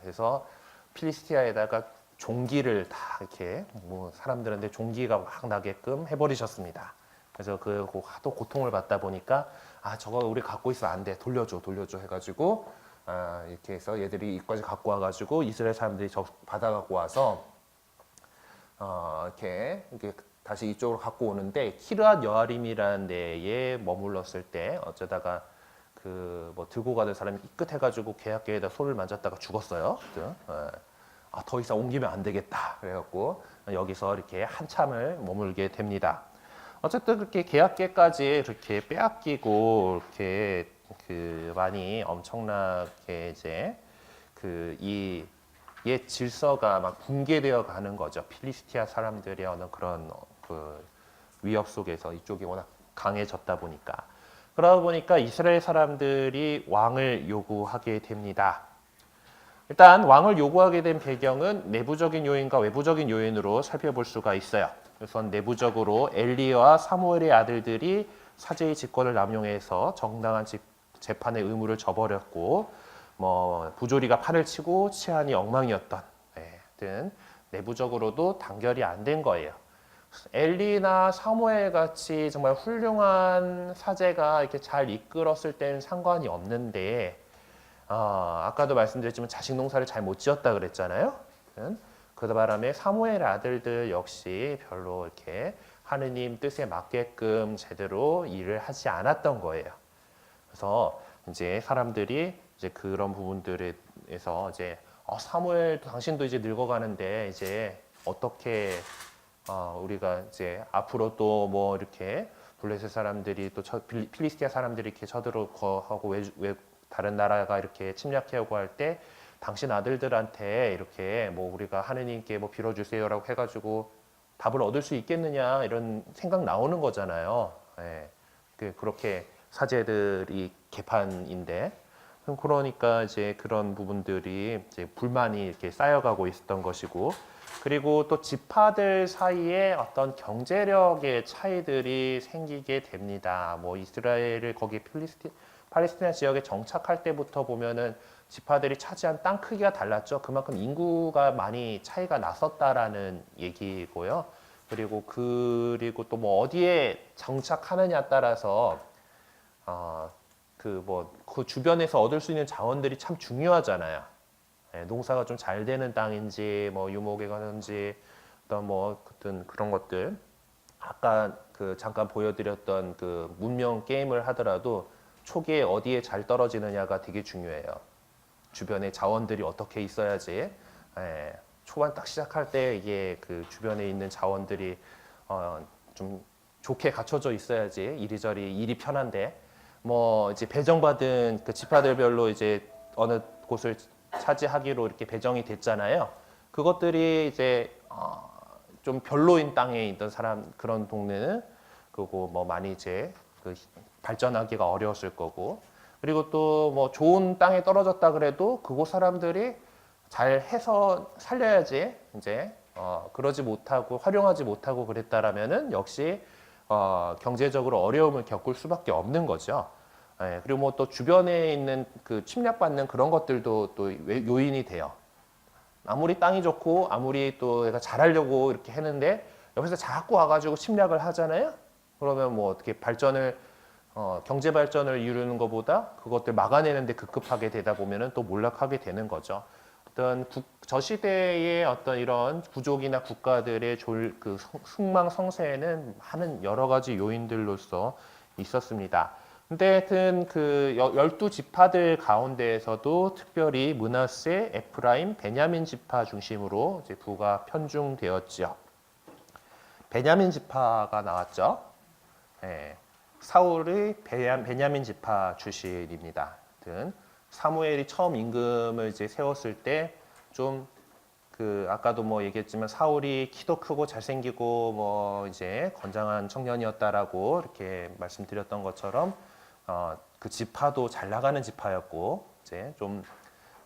그래서 필리스티아에다가 종기를 다 이렇게 뭐 사람들한테 종기가 막 나게끔 해버리셨습니다. 그래서 그 하도 고통을 받다 보니까 저거 우리 갖고 있어 안 돼 돌려줘 해가지고 이렇게 해서 얘들이 이까지 갖고 와가지고 이스라엘 사람들이 받아갖고 와서 이렇게 다시 이쪽으로 갖고 오는데 키르앗 여아림이라는 데에 머물렀을 때 어쩌다가 그 뭐 들고 가던 사람이 삐끗해가지고 계약계에다 손을 만졌다가 죽었어요. 더 이상 옮기면 안 되겠다. 그래갖고 여기서 이렇게 한참을 머물게 됩니다. 어쨌든 그렇게 계약계까지 이렇게 빼앗기고 이렇게 그 많이 엄청나게 이제 이 옛 질서가 막 붕괴되어 가는 거죠. 필리스티아 사람들의 어느 그런 그 위협 속에서 이쪽이 워낙 강해졌다 보니까. 그러다 보니까 이스라엘 사람들이 왕을 요구하게 됩니다. 일단 왕을 요구하게 된 배경은 내부적인 요인과 외부적인 요인으로 살펴볼 수가 있어요. 우선 내부적으로 엘리와 사무엘의 아들들이 사제의 직권을 남용해서 정당한 재판의 의무를 저버렸고 뭐 부조리가 판을 치고 치안이 엉망이었던 등 내부적으로도 단결이 안 된 거예요. 엘리나 사무엘 같이 정말 훌륭한 사제가 이렇게 잘 이끌었을 때는 상관이 없는데 아까도 말씀드렸지만 자식 농사를 잘 못 지었다 그랬잖아요. 그 바람에 사무엘 아들들 역시 별로 이렇게 하느님 뜻에 맞게끔 제대로 일을 하지 않았던 거예요. 그래서 이제 사람들이 이제 그런 부분들에서 이제 사무엘 당신도 이제 늙어가는데 이제 어떻게 우리가 이제 앞으로 또 뭐 이렇게 블레셋 사람들이 또 필리스티아 사람들이 이렇게 쳐들어가고 다른 나라가 이렇게 침략해오고 할 때 당신 아들들한테 이렇게 뭐 우리가 하느님께 뭐 빌어주세요라고 해가지고 답을 얻을 수 있겠느냐 이런 생각 나오는 거잖아요. 그렇게 사제들이 개판인데 그러니까 이제 그런 부분들이 이제 불만이 이렇게 쌓여가고 있었던 것이고 그리고 또 지파들 사이에 어떤 경제력의 차이들이 생기게 됩니다. 뭐 이스라엘을 거기 팔레스티나 지역에 정착할 때부터 보면은 지파들이 차지한 땅 크기가 달랐죠. 그만큼 인구가 많이 차이가 났었다라는 얘기고요. 그리고 또 뭐 어디에 정착하느냐 따라서 그 주변에서 얻을 수 있는 자원들이 참 중요하잖아요. 농사가 좀 잘 되는 땅인지 뭐 유목에 가는지 어떤 뭐 그런 것들 아까 그 잠깐 보여드렸던 그 문명 게임을 하더라도 초기에 어디에 잘 떨어지느냐가 되게 중요해요. 주변에 자원들이 어떻게 있어야지 초반 딱 시작할 때 이게 그 주변에 있는 자원들이 좀 좋게 갖춰져 있어야지 이리저리 일이 편한데 뭐 이제 배정받은 그 지파들별로 이제 어느 곳을 차지하기로 이렇게 배정이 됐잖아요. 그것들이 이제 좀 별로인 땅에 있던 사람 그런 동네는 그거 뭐 많이 이제 그 발전하기가 어려웠을 거고 그리고 또 뭐 좋은 땅에 떨어졌다 그래도 그곳 사람들이 잘 해서 살려야지 이제 그러지 못하고 활용하지 못하고 그랬다라면은 역시 경제적으로 어려움을 겪을 수밖에 없는 거죠. 그리고 뭐 또 주변에 있는 그 침략받는 그런 것들도 또 요인이 돼요. 아무리 땅이 좋고 아무리 또 내가 잘하려고 이렇게 했는데 옆에서 자꾸 와가지고 침략을 하잖아요. 그러면 뭐 어떻게 발전을 경제 발전을 이루는 것보다 그것들 막아내는데 급급하게 되다 보면은 또 몰락하게 되는 거죠. 어떤 저 시대의 어떤 이런 부족이나 국가들의 그 흥망성쇠에는 많은 여러 가지 요인들로서 있었습니다. 근데 하여튼 그 12지파들 가운데에서도 특별히 므낫세, 에프라임, 베냐민 지파 중심으로 이제 부가 편중되었죠. 베냐민 지파가 나왔죠. 예, 사울의 베냐민 지파 출신입니다. 하여튼 사무엘이 처음 임금을 이제 세웠을 때 좀 그 아까도 뭐 얘기했지만 사울이 키도 크고 잘생기고 뭐 이제 건장한 청년이었다라고 이렇게 말씀드렸던 것처럼 그 지파도 잘 나가는 지파였고 이제 좀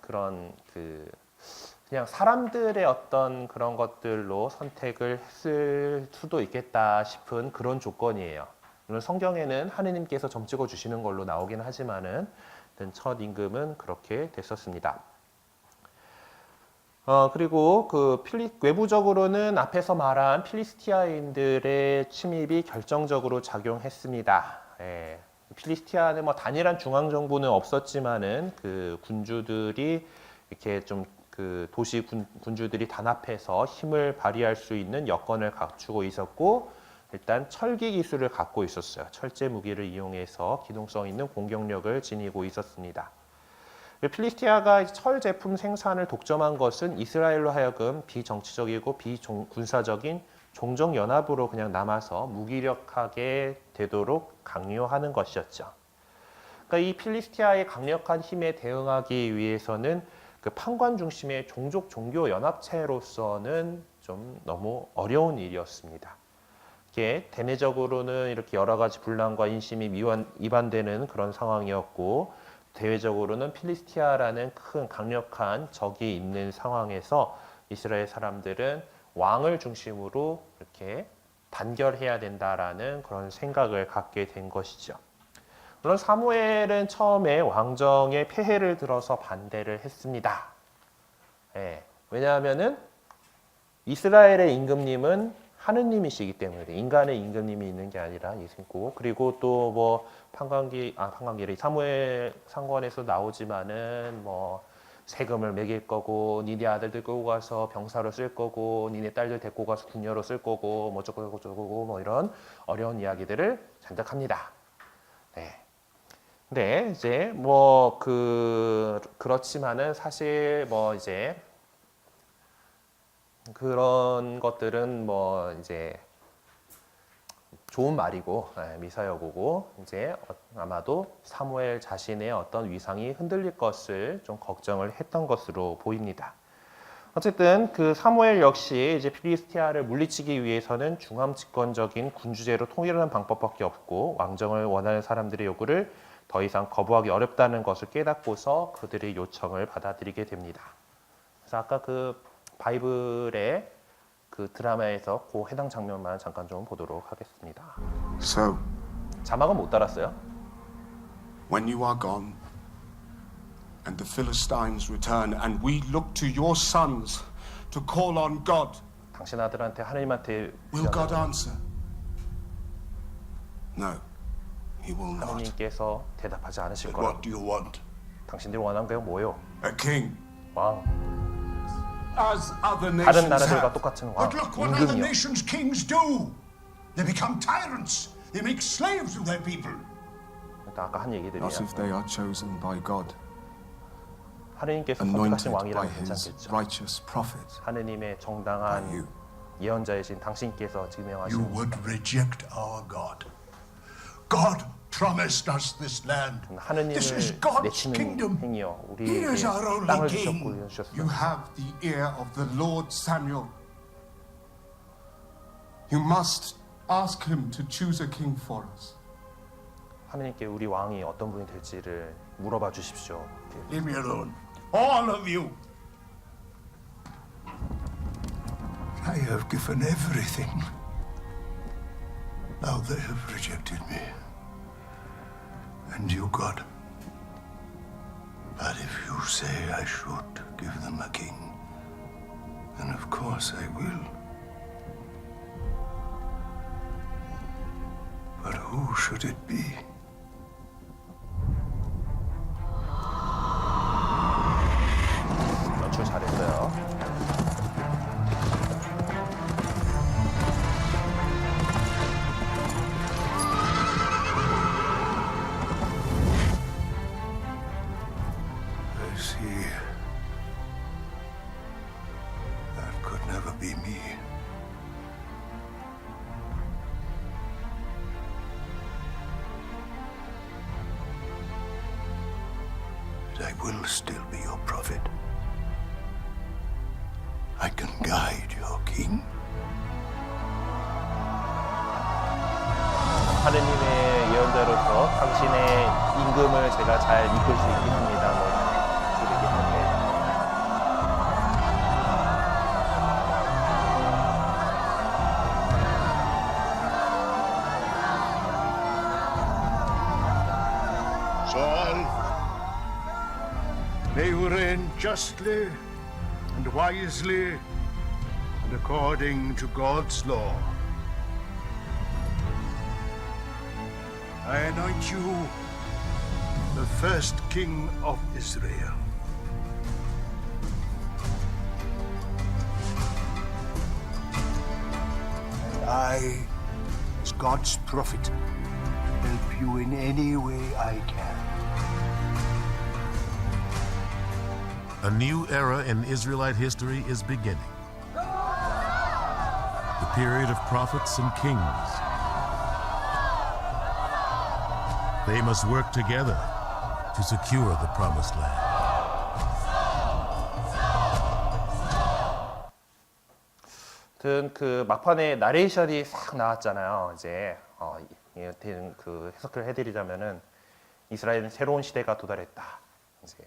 그런 그 그냥 사람들의 어떤 그런 것들로 선택을 했을 수도 있겠다 싶은 그런 조건이에요. 물론 성경에는 하느님께서 점 찍어 주시는 걸로 나오긴 하지만은 첫 임금은 그렇게 됐었습니다. 그리고 그 외부적으로는 앞에서 말한 필리스티아인들의 침입이 결정적으로 작용했습니다. 예, 필리스티아는 뭐 단일한 중앙 정부는 없었지만은 그 군주들이 이렇게 좀 그 도시 군주들이 단합해서 힘을 발휘할 수 있는 여건을 갖추고 있었고 일단 철기 기술을 갖고 있었어요. 철제 무기를 이용해서 기동성 있는 공격력을 지니고 있었습니다. 필리스티아가 철 제품 생산을 독점한 것은 이스라엘로 하여금 비정치적이고 비군사적인 종족 연합으로 그냥 남아서 무기력하게 되도록 강요하는 것이었죠. 그러니까 이 필리스티아의 강력한 힘에 대응하기 위해서는 그 판관 중심의 종족 종교 연합체로서는 좀 너무 어려운 일이었습니다. 이게 대내적으로는 이렇게 여러 가지 분란과 인심이 이반되는 그런 상황이었고 대외적으로는 필리스티아라는 큰 강력한 적이 있는 상황에서 이스라엘 사람들은 왕을 중심으로 이렇게 단결해야 된다라는 그런 생각을 갖게 된 것이죠. 물론 사무엘은 처음에 왕정의 폐해를 들어서 반대를 했습니다. 예, 왜냐하면은 이스라엘의 임금님은 하느님이시기 때문에 인간의 임금님이 있는 게 아니라 예수고 그리고 또 뭐 판관기리 사무엘 상관에서 나오지만은 뭐 세금을 매길 거고 니네 아들들 끌고 가서 병사로 쓸 거고 니네 딸들 데리고 가서 궁녀로 쓸 거고 뭐 어쩌고 저쩌고 뭐 이런 어려운 이야기들을 잔뜩 합니다. 네. 근데 이제 뭐 그렇지만은 사실 뭐 이제 그런 것들은 뭐 이제 좋은 말이고 미사여구고 이제 아마도 사무엘 자신의 어떤 위상이 흔들릴 것을 좀 걱정을 했던 것으로 보입니다. 어쨌든 그 사무엘 역시 이제 필리스티아를 물리치기 위해서는 중앙 집권적인 군주제로 통일하는 방법밖에 없고 왕정을 원하는 사람들의 요구를 더 이상 거부하기 어렵다는 것을 깨닫고서 그들의 요청을 받아들이게 됩니다. 그래서 아까 그 바이블의 그 드라마에서 그 해당 장면만 잠깐 좀 보도록 하겠습니다. So, 자막은 못 달았어요. when you are gone, and the Philistines return, and we look to your sons to call on God, 당신 아들한테 하나님한테 will God answer? No, He will not. 하나님께서 대답하지 않으실 But 거라고. what do you want? 당신들이 원하는 게 뭐예요? A king, 왕. as other 다른 nations 나라들과 have. 똑같은 왕. But look what other 임금이요. nations' kings do. They become tyrants. They make slaves of their people. 일단 아까 한 얘기들이야. Not if they are chosen by God, 하느님께서 선택하신 anointed by 왕이라면 His 괜찮겠죠. righteous prophet, 하느님의 by 정당한 you. 예언자이신 당신께서 You 지명하신 would reject our God. God promised us this land. 하느님을 This is God's 내치는 kingdom. 행위요. He 우리에게 is our only 땅을 king. 주셨고 You 주셨습니다. have the ear of the Lord Samuel. You must ask him to choose a king for us. 하느님께 우리 왕이 어떤 분이 될지를 물어봐 주십시오. Leave me alone. All of you. I have given everything. Now they have rejected me. And you, God. But if you say I should give them a king, then of course I will. But who should it be? 연출 잘했어요. I see. That could never be me. But I will still be your prophet. I can guide your king. 하느님의 예언자로서 당신의 임금을 제가 잘 이끌 수 있긴 합니다. 뭐 그러긴 한데. Saul, may you reign justly and wisely and according to God's law. I anoint you the first king of Israel. And I, as God's prophet, help you in any way I can. A new era in Israelite history is beginning. The period of prophets and kings. They must work together to secure the promised land. 아무튼 그 막판에 나레이션이 싹 나왔잖아요. 이제 그 해석을 해드리자면은 이스라엘은 새로운 시대가 도달했다. 이제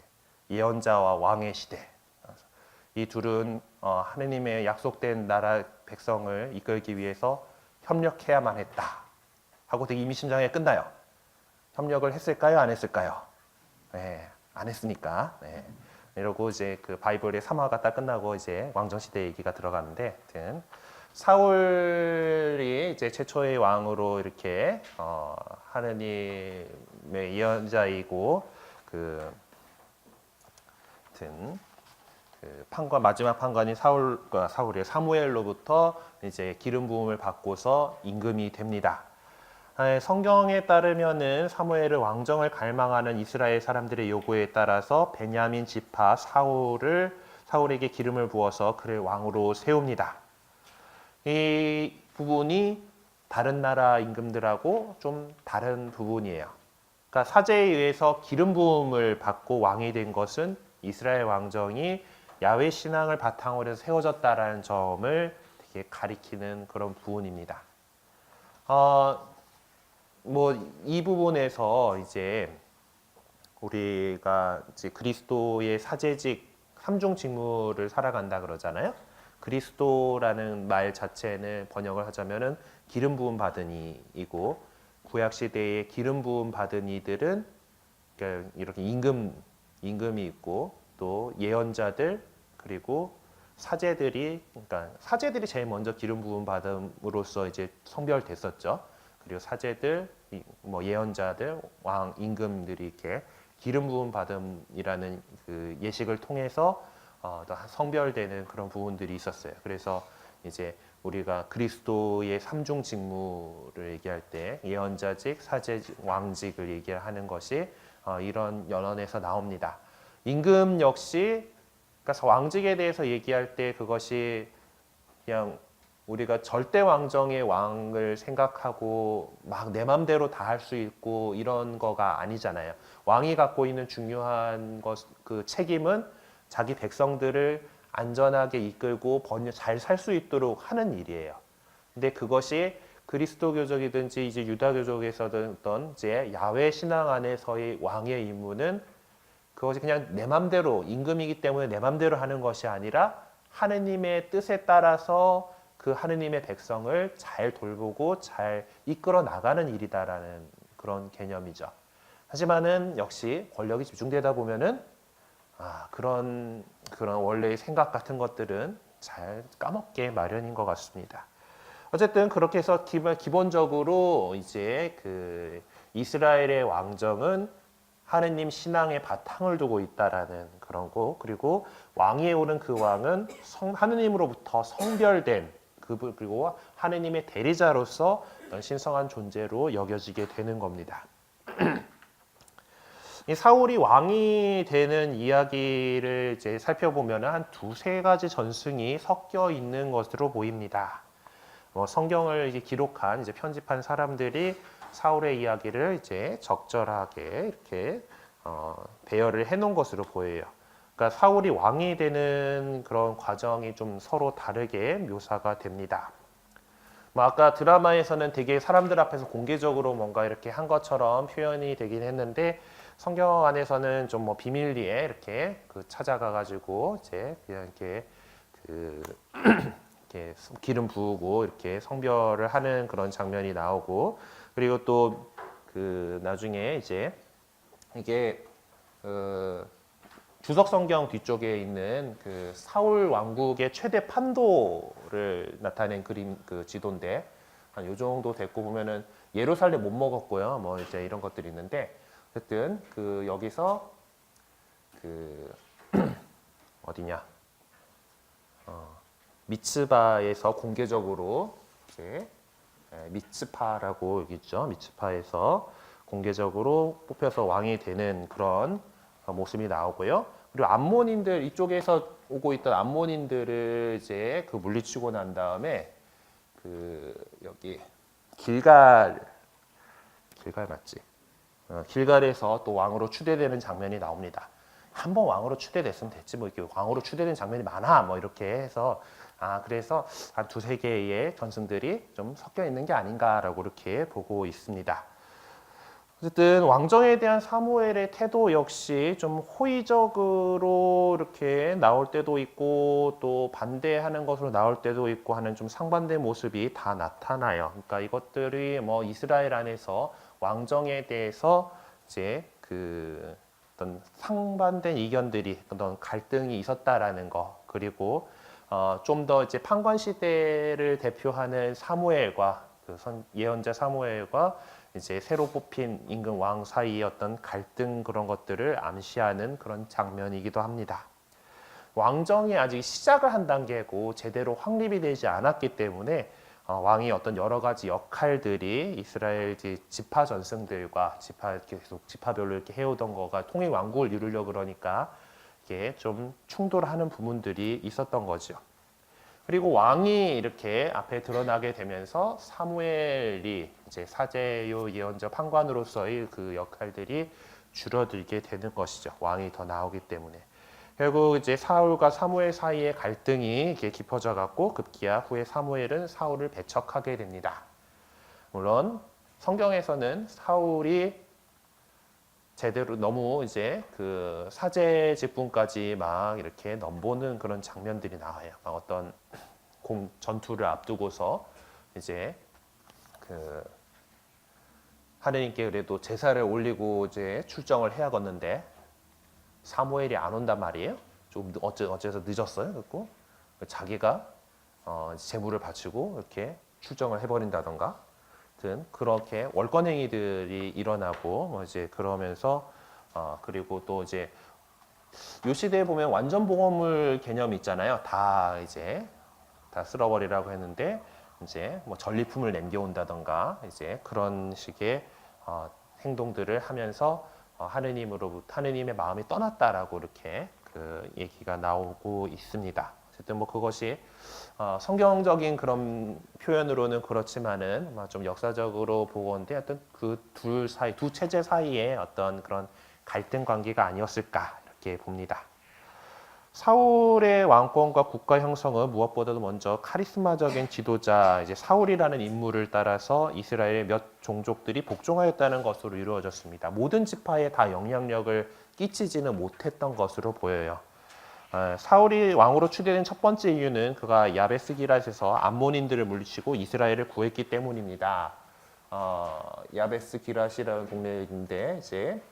예언자와 왕의 시대. 이 둘은 하느님의 약속된 나라 백성을 이끌기 위해서 협력해야만 했다. 하고 되게 의미심장하게 끝나요. 협력을 했을까요? 안 했을까요? 네, 안 했으니까. 네. 이러고 이제 그 바이블의 3화가 딱 끝나고 이제 왕정 시대 얘기가 들어가는데, 하여튼 사울이 이제 최초의 왕으로 이렇게 하느님의 예언자이고 하여튼 그 판관 마지막 판관인 사울의 사무엘로부터 이제 기름 부음을 받고서 임금이 됩니다. 성경에 따르면은 사무엘은 왕정을 갈망하는 이스라엘 사람들의 요구에 따라서 베냐민 지파 사울에게 기름을 부어서 그를 왕으로 세웁니다. 이 부분이 다른 나라 임금들하고 좀 다른 부분이에요. 그러니까 사제에 의해서 기름 부음을 받고 왕이 된 것은 이스라엘 왕정이 야훼 신앙을 바탕으로 해서 세워졌다라는 점을 되게 가리키는 그런 부분입니다. 뭐 이 부분에서 이제 우리가 이제 그리스도의 사제직 삼중 직무를 살아간다 그러잖아요. 그리스도라는 말 자체는 번역을 하자면은 기름 부음 받은 이이고, 구약 시대에 기름 부음 받은 이들은 그러니까 이렇게 임금이 있고 또 예언자들 그리고 사제들이, 그러니까 사제들이 제일 먼저 기름 부음 받음으로써 이제 성별됐었죠. 그리고 사제들, 뭐 예언자들, 왕, 임금들이 이렇게 기름 부음 받음이라는 그 예식을 통해서 성별되는 그런 부분들이 있었어요. 그래서 이제 우리가 그리스도의 삼중 직무를 얘기할 때 예언자직, 사제직, 왕직을 얘기하는 것이 이런 연언에서 나옵니다. 임금 역시, 그러니까 왕직에 대해서 얘기할 때 그것이 그냥 우리가 절대 왕정의 왕을 생각하고 막 내 맘대로 다 할 수 있고 이런 거가 아니잖아요. 왕이 갖고 있는 중요한 그 책임은 자기 백성들을 안전하게 이끌고 잘 살 수 있도록 하는 일이에요. 근데 그것이 그리스도교적이든지 이제 유다교적에서든 이제 야훼 신앙 안에서의 왕의 임무는 그것이 그냥 내 맘대로, 임금이기 때문에 내 맘대로 하는 것이 아니라 하느님의 뜻에 따라서 그 하느님의 백성을 잘 돌보고 잘 이끌어 나가는 일이다라는 그런 개념이죠. 하지만은 역시 권력이 집중되다 보면은 그런 원래의 생각 같은 것들은 잘 까먹게 마련인 것 같습니다. 어쨌든 그렇게 해서 기본적으로 이제 그 이스라엘의 왕정은 하느님 신앙의 바탕을 두고 있다라는 그런 거, 그리고 왕위에 오른 그 왕은 하느님으로부터 성별된 그리고 하느님의 대리자로서 어떤 신성한 존재로 여겨지게 되는 겁니다. 이 사울이 왕이 되는 이야기를 이제 살펴보면 한 두세 가지 전승이 섞여 있는 것으로 보입니다. 성경을 이제 기록한 이제 편집한 사람들이 사울의 이야기를 이제 적절하게 이렇게 배열을 해놓은 것으로 보여요. 그러니까 사울이 왕이 되는 그런 과정이 좀 서로 다르게 묘사가 됩니다. 아까 드라마에서는 되게 사람들 앞에서 공개적으로 뭔가 이렇게 한 것처럼 표현이 되긴 했는데 성경 안에서는 좀 뭐 비밀리에 이렇게 찾아가 가지고 이제 그냥 이렇게 이렇게 기름 부으고 이렇게 성별을 하는 그런 장면이 나오고, 그리고 또 나중에 이제 이게 주석 성경 뒤쪽에 있는 사울 왕국의 최대 판도를 나타낸 그림 지도인데 한 요 정도 됐고, 보면은 예루살렘 못 먹었고요. 뭐 이제 이런 것들이 있는데, 어쨌든 여기서 어디냐? 미츠바에서 공개적으로 이제 미츠파라고 여기 있죠. 미츠파에서 공개적으로 뽑혀서 왕이 되는 그런 모습이 나오고요. 그리고 암몬인들, 이쪽에서 오고 있던 암몬인들을 이제 물리치고 난 다음에 여기 길갈 맞지? 길갈에서 또 왕으로 추대되는 장면이 나옵니다. 한번 왕으로 추대됐으면 됐지 뭐 이렇게 왕으로 추대된 장면이 많아 뭐 이렇게 해서 그래서 한 두세 개의 전승들이 좀 섞여 있는 게 아닌가라고 이렇게 보고 있습니다. 어쨌든 왕정에 대한 사무엘의 태도 역시 좀 호의적으로 이렇게 나올 때도 있고 또 반대하는 것으로 나올 때도 있고 하는 좀 상반된 모습이 다 나타나요. 그러니까 이것들이 뭐 이스라엘 안에서 왕정에 대해서 이제 어떤 상반된 이견들이 어떤 갈등이 있었다라는 거, 그리고 좀 더 이제 판관 시대를 대표하는 사무엘과 예언자 사무엘과 이제 새로 뽑힌 임금 왕 사이의 어떤 갈등, 그런 것들을 암시하는 그런 장면이기도 합니다. 왕정이 아직 시작을 한 단계고 제대로 확립이 되지 않았기 때문에 왕이 어떤 여러 가지 역할들이 이스라엘 지파 전승들과 계속 지파별로 이렇게 해오던 거가 통일 왕국을 이루려 그러니까 이게 좀 충돌하는 부분들이 있었던 거죠. 그리고 왕이 이렇게 앞에 드러나게 되면서 사무엘이 이제 사제요 예언자 판관으로서의 그 역할들이 줄어들게 되는 것이죠. 왕이 더 나오기 때문에. 결국 이제 사울과 사무엘 사이의 갈등이 이렇게 깊어져 갖고 급기야 후에 사무엘은 사울을 배척하게 됩니다. 물론 성경에서는 사울이 제대로 너무 이제 사제 직분까지 막 이렇게 넘보는 그런 장면들이 나와요. 막 어떤 전투를 앞두고서 이제 하느님께 그래도 제사를 올리고 이제 출정을 해야겠는데 사무엘이 안 온단 말이에요. 좀 어째서 늦었어요. 그래서 자기가 제물을 바치고 이렇게 출정을 해버린다던가, 그렇게 월권행위들이 일어나고 뭐 이제 그러면서 그리고 또 이제 요 시대에 보면 완전복음물 개념이 있잖아요. 다 쓸어버리라고 했는데 이제 뭐 전리품을 남겨온다던가 이제 그런 식의 행동들을 하면서 하느님의 마음이 떠났다라고 이렇게 얘기가 나오고 있습니다. 어쨌든 뭐 그것이 성경적인 그런 표현으로는 그렇지만은 좀 역사적으로 보건데 어떤 두 체제 사이에 어떤 그런 갈등 관계가 아니었을까 이렇게 봅니다. 사울의 왕권과 국가 형성은 무엇보다도 먼저 카리스마적인 지도자 이제 사울이라는 인물을 따라서 이스라엘의 몇 종족들이 복종하였다는 것으로 이루어졌습니다. 모든 지파에 다 영향력을 끼치지는 못했던 것으로 보여요. 사울이 왕으로 추대된 첫 번째 이유는 그가 야베스 기랏에서 암몬인들을 물리치고 이스라엘을 구했기 때문입니다. 야베스 기랏이라는 동네인데 이제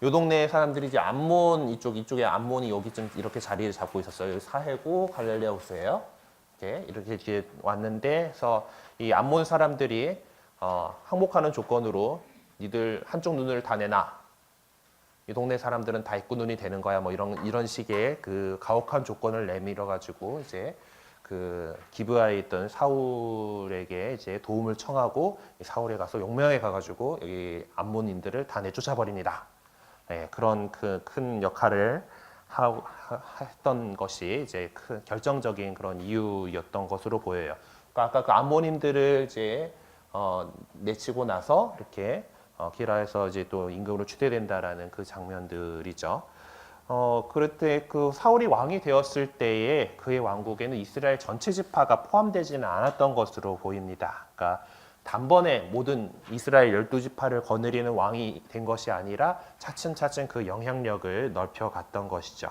요 동네 사람들이 이제 암몬 이쪽에 암몬이 여기쯤 이렇게 자리를 잡고 있었어요. 여기 사해고 갈릴레아 호수예요. 이렇게 이제 왔는데, 그래서 이 암몬 사람들이 항복하는 조건으로 니들 한쪽 눈을 다 내놔. 이 동네 사람들은 다 입구 눈이 되는 거야. 뭐 이런 식의 그 가혹한 조건을 내밀어 가지고 이제 그 기브아에 있던 사울에게 이제 도움을 청하고 사울에 가서 용명에 가가지고 여기 암몬인들을 다 내쫓아 버립니다. 그런 그 큰 역할을 했던 것이 이제 큰 결정적인 그런 이유였던 것으로 보여요. 그러니까 아까 그 암몬인들을 이제 내치고 나서 이렇게 기라에서 이제 또 임금으로 추대된다라는 그 장면들이죠. 그럴 때 그 사울이 왕이 되었을 때에 그의 왕국에는 이스라엘 전체 지파가 포함되지는 않았던 것으로 보입니다. 그러니까 단번에 모든 이스라엘 12지파를 거느리는 왕이 된 것이 아니라 차츰차츰 그 영향력을 넓혀갔던 것이죠.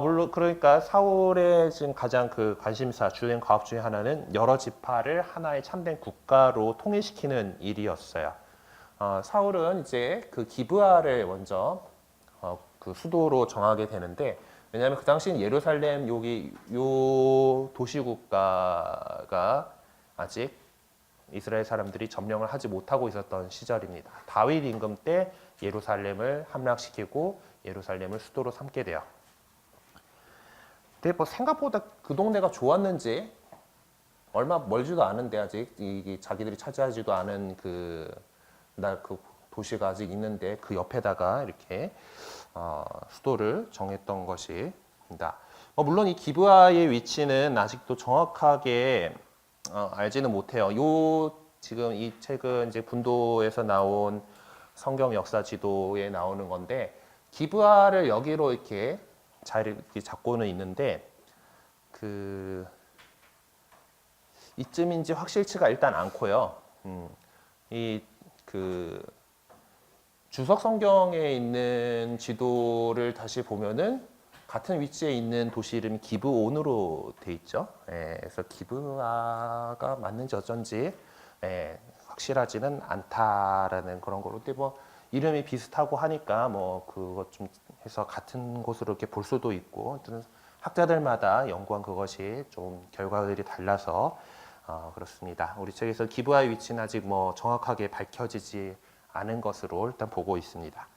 물론 그러니까 사울의 지금 가장 그 관심사 주된 과업 중에 하나는 여러 지파를 하나의 참된 국가로 통일시키는 일이었어요. 사울은 이제 그 기브아를 먼저 그 수도로 정하게 되는데, 왜냐하면 그 당시는 예루살렘 여기 요 도시국가가 아직 이스라엘 사람들이 점령을 하지 못하고 있었던 시절입니다. 다윗 임금 때 예루살렘을 함락시키고 예루살렘을 수도로 삼게 돼요. 근데 뭐 생각보다 그 동네가 좋았는지 얼마 멀지도 않은데 아직 이 자기들이 차지하지도 않은 그 도시가 아직 있는데 그 옆에다가 이렇게 수도를 정했던 것입니다. 물론 이 기브아의 위치는 아직도 정확하게 알지는 못해요. 지금 이 책은 이제 분도에서 나온 성경 역사 지도에 나오는 건데, 기브아를 여기로 이렇게 자리를 잡고는 있는데 이쯤인지 확실치가 일단 않고요. 주석 성경에 있는 지도를 다시 보면은 같은 위치에 있는 도시 이름이 기브온으로 돼 있죠. 그래서 기브아가 맞는지 어쩐지 확실하지는 않다라는 그런 거로. 근데 뭐 이름이 비슷하고 하니까 뭐 그것 좀 해서 같은 곳으로 이렇게 볼 수도 있고, 학자들마다 연구한 그것이 좀 결과들이 달라서 그렇습니다. 우리 책에서 기브아의 위치는 아직 뭐 정확하게 밝혀지지 않은 것으로 일단 보고 있습니다.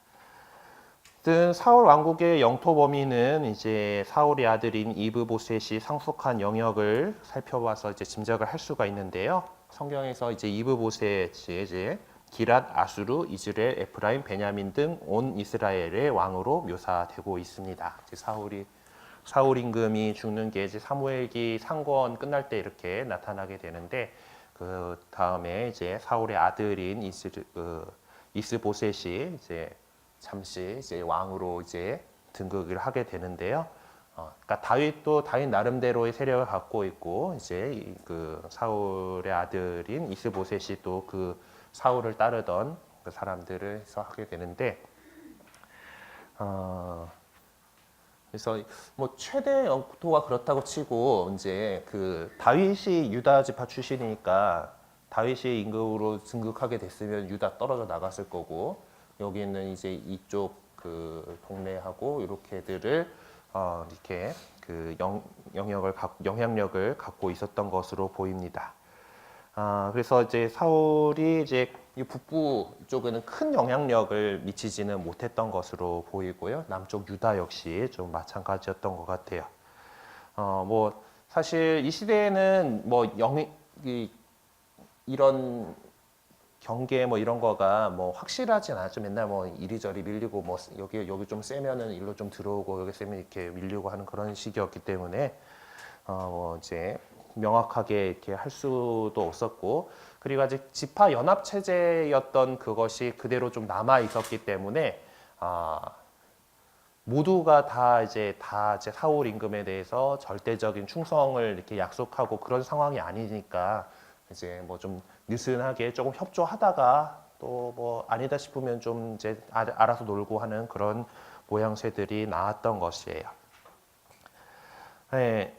사울 왕국의 영토 범위는 이제 사울의 아들인 이브보셋이 상속한 영역을 살펴봐서 이제 짐작을 할 수가 있는데요. 성경에서 이제 이브보셋이 이제 기랏, 아수르, 이즈레엘, 에프라임, 베냐민 등 온 이스라엘의 왕으로 묘사되고 있습니다. 이제 사울 임금이 죽는 게 이제 사무엘기 상권 끝날 때 이렇게 나타나게 되는데, 그 다음에 이제 사울의 아들인 이스보셋이 이제 잠시 이제 왕으로 이제 등극을 하게 되는데요. 그러니까 다윗 나름대로의 세력을 갖고 있고, 이제 그 사울의 아들인 이스보셋이 또 그 사울을 따르던 그 사람들을 해서 하게 되는데, 그래서 뭐 최대 영토가 그렇다고 치고 이제 그 다윗이 유다 지파 출신이니까 다윗이 임금으로 등극하게 됐으면 유다 떨어져 나갔을 거고, 여기는 이제 이쪽 그 동네하고 이렇게들을 이렇게 그 영향력을 갖고 있었던 것으로 보입니다. 그래서 이제 사울이 이제 이 북부 쪽에는 큰 영향력을 미치지는 못했던 것으로 보이고요. 남쪽 유다 역시 좀 마찬가지였던 것 같아요. 뭐 사실 이 시대에는 뭐 이런 경계 뭐 이런 거가 뭐 확실하진 않았죠. 맨날 뭐 이리저리 밀리고 뭐 여기 좀 세면은 일로 좀 들어오고 여기 세면 이렇게 밀리고 하는 그런 식이었기 때문에 뭐 이제 명확하게 이렇게 할 수도 없었고, 그리고 아직 지파 연합 체제였던 그것이 그대로 좀 남아 있었기 때문에 모두가 다 이제 사울 임금에 대해서 절대적인 충성을 이렇게 약속하고 그런 상황이 아니니까 이제 뭐 좀 느슨하게 조금 협조하다가 또 뭐 아니다 싶으면 좀 이제 알아서 놀고 하는 그런 모양새들이 나왔던 것이에요. 네.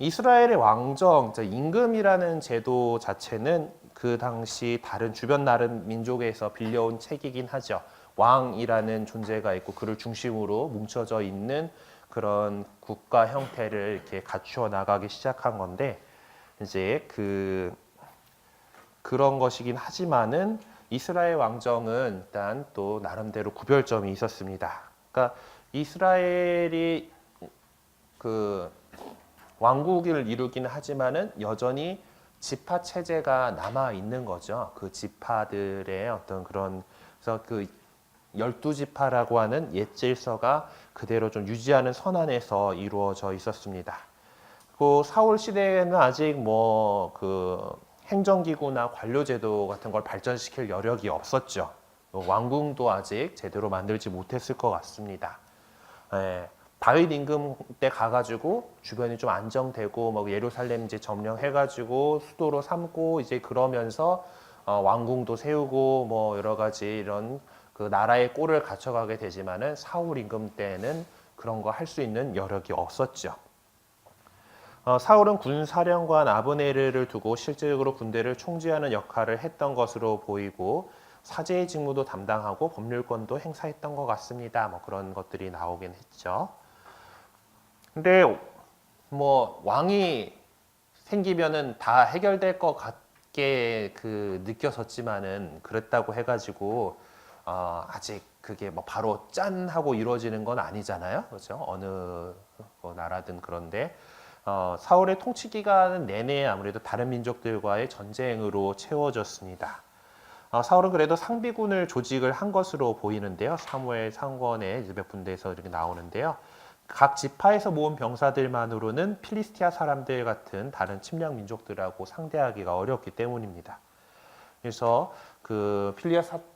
이스라엘의 왕정, 임금이라는 제도 자체는 그 당시 다른 주변 나름 민족에서 빌려온 책이긴 하죠. 왕이라는 존재가 있고 그를 중심으로 뭉쳐져 있는 그런 국가 형태를 이렇게 갖추어 나가기 시작한 건데 이제 그런 것이긴 하지만은 이스라엘 왕정은 일단 또 나름대로 구별점이 있었습니다. 그러니까 이스라엘이 그 왕국을 이루기는 하지만은 여전히 지파 체제가 남아 있는 거죠. 그 지파들의 어떤 그런 그래서 그 12지파라고 하는 옛 질서가 그대로 좀 유지하는 선안에서 이루어져 있었습니다. 그 사울 시대에는 아직 뭐 그 행정기구나 관료제도 같은 걸 발전시킬 여력이 없었죠. 왕궁도 아직 제대로 만들지 못했을 것 같습니다. 예, 다윗 임금 때 가가지고 주변이 좀 안정되고 뭐 예루살렘 이제 점령해가지고 수도로 삼고 이제 그러면서 왕궁도 세우고 뭐 여러 가지 이런 그 나라의 꼴을 갖춰가게 되지만은 사울 임금 때는 그런 거 할 수 있는 여력이 없었죠. 사울은 군사령관 아브네르를 두고 실질적으로 군대를 총지하는 역할을 했던 것으로 보이고 사제의 직무도 담당하고 법률권도 행사했던 것 같습니다. 뭐 그런 것들이 나오긴 했죠. 근데 뭐 왕이 생기면은 다 해결될 것 같게 느껴졌지만은 그랬다고 해가지고 아직 그게 뭐 바로 짠 하고 이루어지는 건 아니잖아요, 그렇죠? 어느 나라든. 그런데 사울의 통치 기간 내내 아무래도 다른 민족들과의 전쟁으로 채워졌습니다. 사울은 그래도 상비군을 조직을 한 것으로 보이는데요. 사무엘 상권에 몇 군데에서 이렇게 나오는데요. 각 지파에서 모은 병사들만으로는 필리스티아 사람들 같은 다른 침략 민족들하고 상대하기가 어렵기 때문입니다. 그래서 그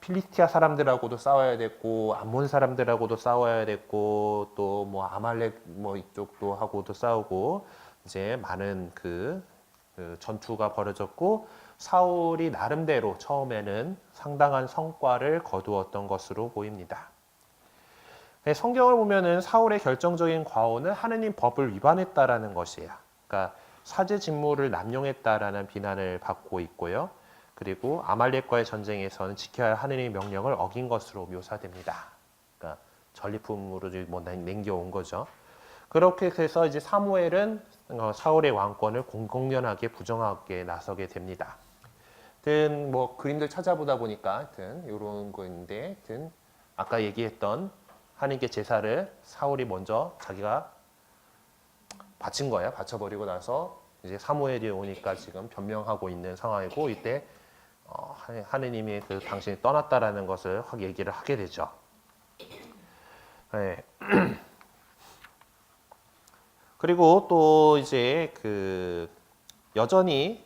필리스티아 사람들하고도 싸워야 됐고 암몬 사람들하고도 싸워야 됐고 또 뭐 아말렉 뭐 이쪽도 하고도 싸우고 이제 많은 그 전투가 벌어졌고 사울이 나름대로 처음에는 상당한 성과를 거두었던 것으로 보입니다. 성경을 보면은 사울의 결정적인 과오는 하느님 법을 위반했다라는 것이에요. 그러니까 사제 직무를 남용했다라는 비난을 받고 있고요. 그리고 아말렉과의 전쟁에서는 지켜야 할 하느님의 명령을 어긴 것으로 묘사됩니다. 그러니까 전리품으로 뭐 남겨온 거죠. 그렇게 해서 이제 사무엘은 사울의 왕권을 공공연하게 부정하게 나서게 됩니다. 하여튼 뭐 그림들 찾아보다 보니까 하여튼 이런 거인데 하여튼 아까 얘기했던 하느님께 제사를 사울이 먼저 자기가 바친 거예요. 바쳐버리고 나서 이제 사무엘이 오니까 지금 변명하고 있는 상황이고 이때 하느님이 그 당신이 떠났다라는 것을 확 얘기를 하게 되죠. 네. 그리고 또 이제 여전히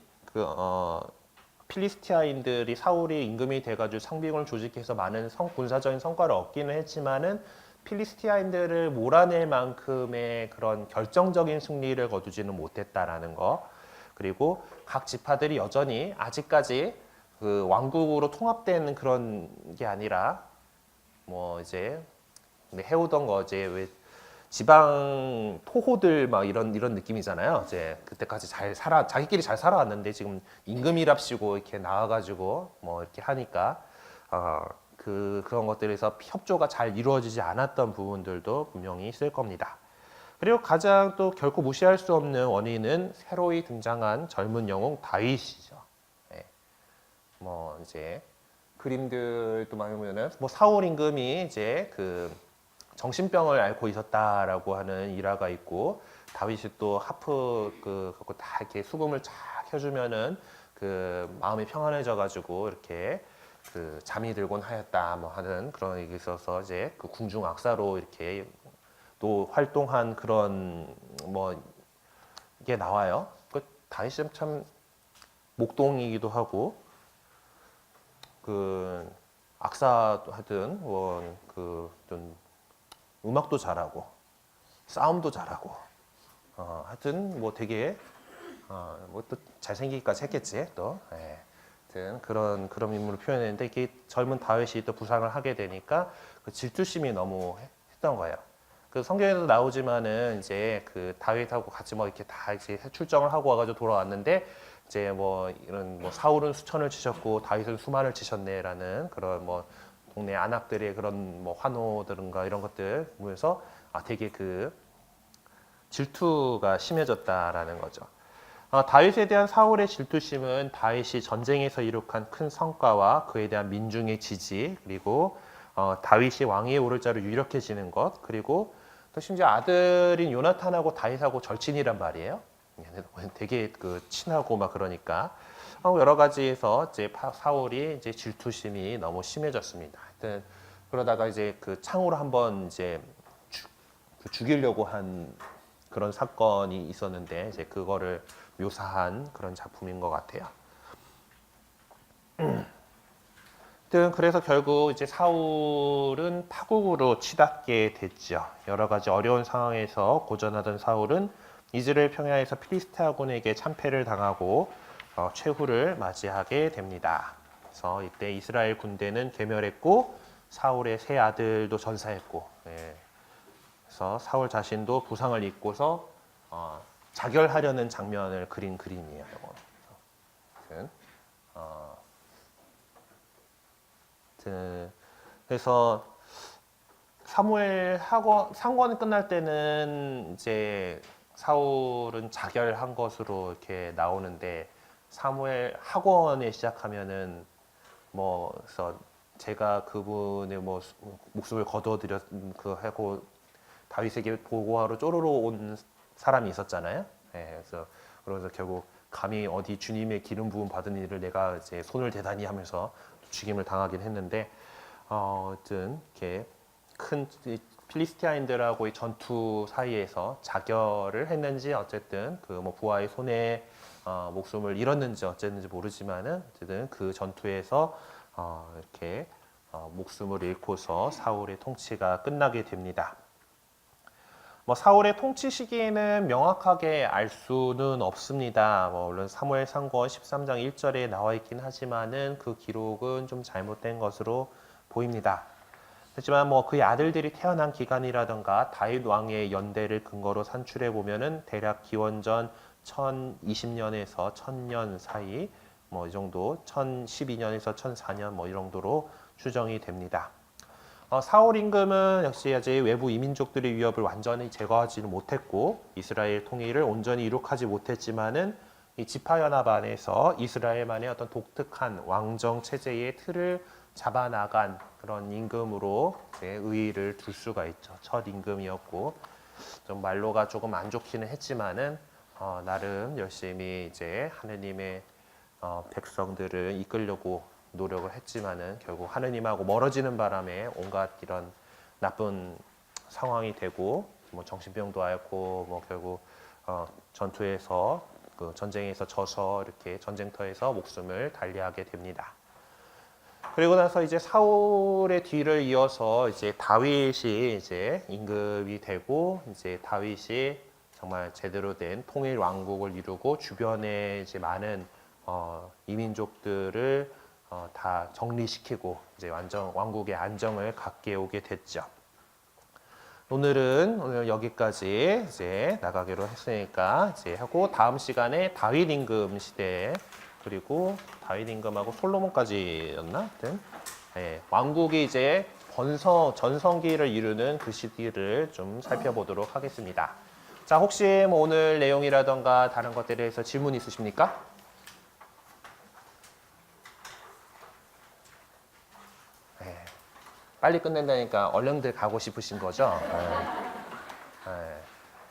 필리스티아인들이 사울이 임금이 돼가지고 상비군을 조직해서 많은 군사적인 성과를 얻기는 했지만은 필리스티아인들을 몰아낼 만큼의 그런 결정적인 승리를 거두지는 못했다라는 거. 그리고 각 지파들이 여전히 아직까지 그 왕국으로 통합된 그런 게 아니라 뭐 이제 해오던 거 이제 왜 지방 토호들 막 이런 느낌이잖아요. 이제 그때까지 자기끼리 잘 살아왔는데 지금 임금이랍시고 이렇게 나와가지고 뭐 이렇게 하니까 그런 것들에서 협조가 잘 이루어지지 않았던 부분들도 분명히 있을 겁니다. 그리고 가장 또 결코 무시할 수 없는 원인은 새로이 등장한 젊은 영웅 다윗이죠. 네. 뭐 이제 그림들도 많이 보면은 뭐 사울 임금이 이제 정신병을 앓고 있었다라고 하는 일화가 있고 다윗이 또 하프 갖고 다 이렇게 수금을 쫙 해주면은 마음이 평안해져 가지고 이렇게 잠이 들곤 하였다 뭐 하는 그런 얘기 있어서 이제 궁중 악사로 이렇게 또 활동한 그런 뭐 이게 나와요. 다윗이 참 목동이기도 하고 악사도 하든 좀 음악도 잘하고 싸움도 잘하고 하여튼 뭐 되게 뭐 또 잘생기기까지 했겠지 또. 예. 하여튼 그런 인물을 표현했는데 이게 젊은 다윗이 또 부상을 하게 되니까 질투심이 너무 했던 거예요. 성경에도 나오지만은 이제 다윗하고 같이 뭐 이렇게 다 이제 출정을 하고 와가지고 돌아왔는데 이제 뭐 이런 뭐 사울은 수천을 치셨고 다윗은 수만을 치셨네라는 그런 뭐 동네 안악들의 그런 뭐 환호들인가 이런 것들 보면서 되게 그 질투가 심해졌다라는 거죠. 다윗에 대한 사울의 질투심은 다윗이 전쟁에서 이룩한 큰 성과와 그에 대한 민중의 지지, 그리고 다윗이 왕위에 오를 자로 유력해지는 것, 그리고 또 심지어 아들인 요나탄하고 다윗하고 절친이란 말이에요. 되게 그 친하고 막 그러니까 여러 가지에서 이제 사울이 이제 질투심이 너무 심해졌습니다. 하여튼 그러다가 이제 그 창으로 한번 이제 죽이려고 한 그런 사건이 있었는데 이제 그거를 묘사한 그런 작품인 것 같아요. 그래서 결국 이제 사울은 파국으로 치닫게 됐죠. 여러 가지 어려운 상황에서 고전하던 사울은 이스라엘 평야에서 필리스테아군에게 참패를 당하고 최후를 맞이하게 됩니다. 그래서 이때 이스라엘 군대는 괴멸했고 사울의 세 아들도 전사했고, 그래서 사울 자신도 부상을 입고서 자결하려는 장면을 그린 그림이에요. 그래서 사무엘 상권 끝날 때는 이제 사울은 자결한 것으로 이렇게 나오는데 사무엘 학원에 시작하면은 뭐 그래서 제가 그분의 뭐 목숨을 거둬들였 그 하고 다윗에게 보고하러 쪼르르 온 사람이 있었잖아요. 그래서 결국 감히 어디 주님의 기름 부음 받은 일을 내가 이제 손을 대다니 하면서 죽임을 당하긴 했는데 어쨌든 이렇게 큰 필리스티아인들하고의 전투 사이에서 자결을 했는지 어쨌든 그 뭐 부하의 손에 목숨을 잃었는지 어쨌는지 모르지만은 어쨌든 그 전투에서 이렇게 목숨을 잃고서 사울의 통치가 끝나게 됩니다. 뭐 사울의 통치 시기에는 명확하게 알 수는 없습니다. 뭐 물론 사무엘상권 13장 1절에 나와 있긴 하지만은 그 기록은 좀 잘못된 것으로 보입니다. 하지만 뭐 그의 아들들이 태어난 기간이라던가 다윗 왕의 연대를 근거로 산출해 보면은 대략 기원전 1020년에서 1000년 사이 뭐 이 정도 1012년에서 1004년 뭐 이 정도로 추정이 됩니다. 사울 임금은 역시 아직 외부 이민족들의 위협을 완전히 제거하지는 못했고 이스라엘 통일을 온전히 이룩하지 못했지만은 이 지파연합 안에서 이스라엘만의 어떤 독특한 왕정 체제의 틀을 잡아나간 그런 임금으로 이제 의의를 둘 수가 있죠. 첫 임금이었고 좀 말로가 조금 안 좋기는 했지만은 나름 열심히 이제 하느님의 백성들을 이끌려고 노력을 했지만은 결국 하느님하고 멀어지는 바람에 온갖 이런 나쁜 상황이 되고 뭐 정신병도 앓고 뭐 결국 전투에서 그 전쟁에서 져서 이렇게 전쟁터에서 목숨을 달리하게 됩니다. 그리고 나서 이제 사울의 뒤를 이어서 이제 다윗이 이제 임금이 되고 이제 다윗이 정말 제대로 된 통일 왕국을 이루고 주변에 이제 많은 이민족들을 다 정리시키고 이제 완전 왕국의 안정을 갖게 오게 됐죠. 오늘 여기까지 이제 나가기로 했으니까 이제 하고 다음 시간에 다윗 임금 시대 그리고 다윗 임금하고 솔로몬까지였나? 하여튼 왕국이 이제 전성기를 이루는 그 시기를 좀 살펴보도록 하겠습니다. 자, 혹시 뭐 오늘 내용이라던가 다른 것들에 대해서 질문 있으십니까? 빨리 끝낸다니까 얼른들 가고 싶으신 거죠?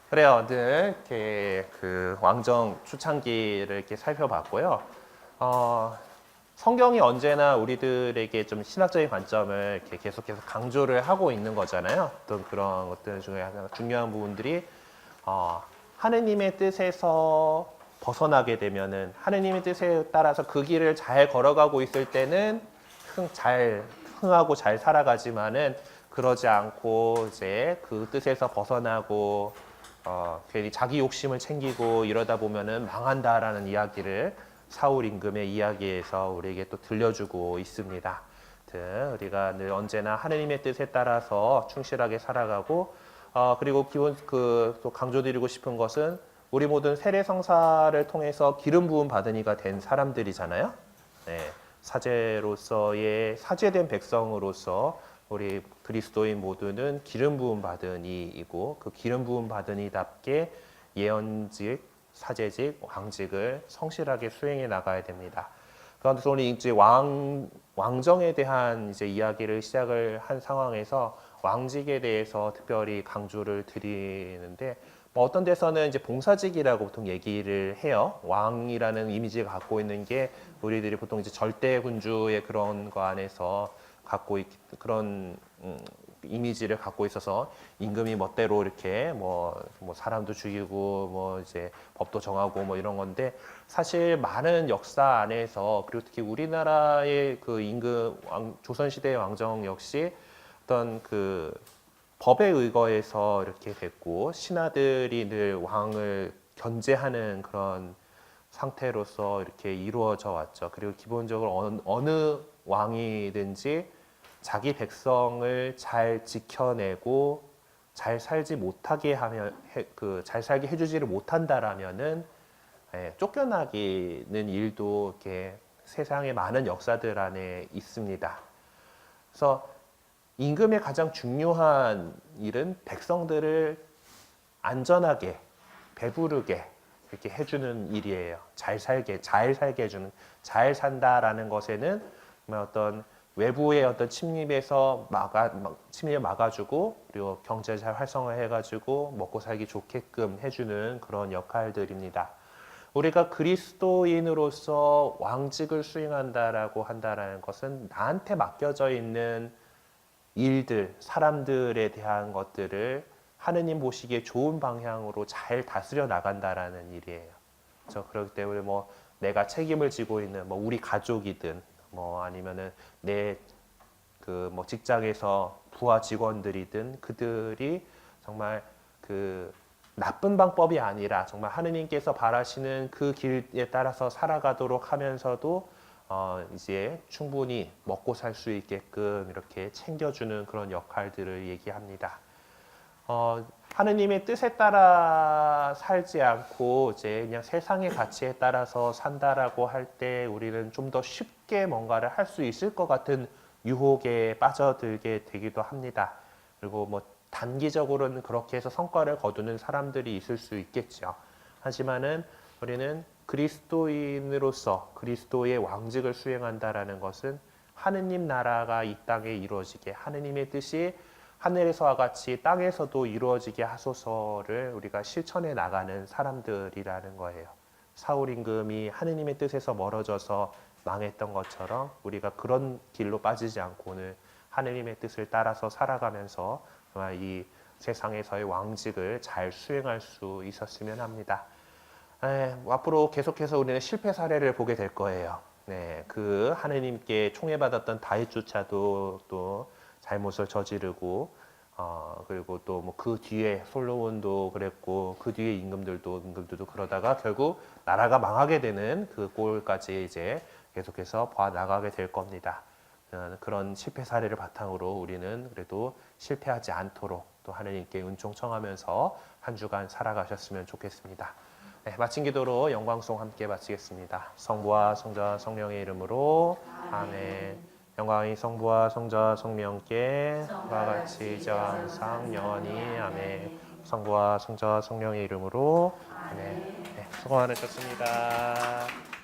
그래요. 늘 이렇게 그 왕정 초창기를 이렇게 살펴봤고요. 성경이 언제나 우리들에게 좀 신학적인 관점을 이렇게 계속해서 강조를 하고 있는 거잖아요. 어떤 그런 것들 중에 하나 중요한 부분들이 하느님의 뜻에서 벗어나게 되면은 하느님의 뜻에 따라서 그 길을 잘 걸어가고 있을 때는 흥하고 잘 살아가지만은 그러지 않고 이제 그 뜻에서 벗어나고 괜히 자기 욕심을 챙기고 이러다 보면은 망한다라는 이야기를 사울 임금의 이야기에서 우리에게 또 들려주고 있습니다. 우리가 늘 언제나 하느님의 뜻에 따라서 충실하게 살아가고 그리고 또 강조드리고 싶은 것은 우리 모든 세례 성사를 통해서 기름 부음 받은 이가 된 사람들이잖아요. 사제로서의 사제된 백성으로서 우리 그리스도인 모두는 기름 부음 받은 이이고 그 기름 부음 받은 이답게 예언직, 사제직, 왕직을 성실하게 수행해 나가야 됩니다. 그런데 오늘 이제 왕정에 대한 이제 이야기를 시작을 한 상황에서 왕직에 대해서 특별히 강조를 드리는데 어떤 데서는 이제 봉사직이라고 보통 얘기를 해요. 왕이라는 이미지를 갖고 있는 게 우리들이 보통 이제 절대 군주의 그런 거 안에서 갖고 그런 이미지를 갖고 있어서 임금이 멋대로 이렇게 뭐 사람도 죽이고 뭐 이제 법도 정하고 뭐 이런 건데 사실 많은 역사 안에서 그리고 특히 우리나라의 그 임금 조선 시대의 왕정 역시 어떤 그 법에 의거해서 이렇게 됐고 신하들이 늘 왕을 견제하는 그런 상태로서 이렇게 이루어져 왔죠. 그리고 기본적으로 어느 왕이든지 자기 백성을 잘 지켜내고 잘 살지 못하게 하면 잘 살게 해주지를 못한다라면은 쫓겨나기는 일도 이렇게 세상의 많은 역사들 안에 있습니다. 그래서 임금의 가장 중요한 일은 백성들을 안전하게 배부르게 이렇게 해주는 일이에요. 잘 살게 해주는 잘 산다라는 것에는 어떤 외부의 어떤 침입에서 침입을 막아주고 그리고 경제 잘 활성화해가지고 먹고 살기 좋게끔 해주는 그런 역할들입니다. 우리가 그리스도인으로서 왕직을 수행한다라고 한다라는 것은 나한테 맡겨져 있는 일들, 사람들에 대한 것들을 하느님 보시기에 좋은 방향으로 잘 다스려 나간다라는 일이에요. 그렇기 때문에 뭐 내가 책임을 지고 있는 뭐 우리 가족이든 뭐 아니면은 내 그 뭐 직장에서 부하 직원들이든 그들이 정말 그 나쁜 방법이 아니라 정말 하느님께서 바라시는 그 길에 따라서 살아가도록 하면서도 이제 충분히 먹고 살 수 있게끔 이렇게 챙겨주는 그런 역할들을 얘기합니다. 하느님의 뜻에 따라 살지 않고 이제 그냥 세상의 가치에 따라서 산다라고 할 때 우리는 좀 더 쉽게 뭔가를 할 수 있을 것 같은 유혹에 빠져들게 되기도 합니다. 그리고 뭐 단기적으로는 그렇게 해서 성과를 거두는 사람들이 있을 수 있겠죠. 하지만은 우리는 그리스도인으로서 그리스도의 왕직을 수행한다라는 것은 하느님 나라가 이 땅에 이루어지게 하느님의 뜻이 하늘에서와 같이 땅에서도 이루어지게 하소서를 우리가 실천해 나가는 사람들이라는 거예요. 사울 임금이 하느님의 뜻에서 멀어져서 망했던 것처럼 우리가 그런 길로 빠지지 않고는 하느님의 뜻을 따라서 살아가면서 정말 이 세상에서의 왕직을 잘 수행할 수 있었으면 합니다. 앞으로 계속해서 우리는 실패 사례를 보게 될 거예요. 그 하느님께 총애받았던 다윗조차도 또 잘못을 저지르고 그리고 또 뭐 그 뒤에 솔로몬도 그랬고 그 뒤에 임금들도 그러다가 결국 나라가 망하게 되는 그 꼴까지 이제 계속해서 봐 나가게 될 겁니다. 그런 실패 사례를 바탕으로 우리는 그래도 실패하지 않도록 또 하느님께 은총 청하면서 한 주간 살아가셨으면 좋겠습니다. 마친 기도로 영광송 함께 마치겠습니다. 성부와 성자와 성령의 이름으로 아멘. 영광이 성부와 성자와 성령께 와 같이 이제와 항상 영원히 아멘. 성부와 성자와 성령의 이름으로 아멘. 수고 많으셨습니다.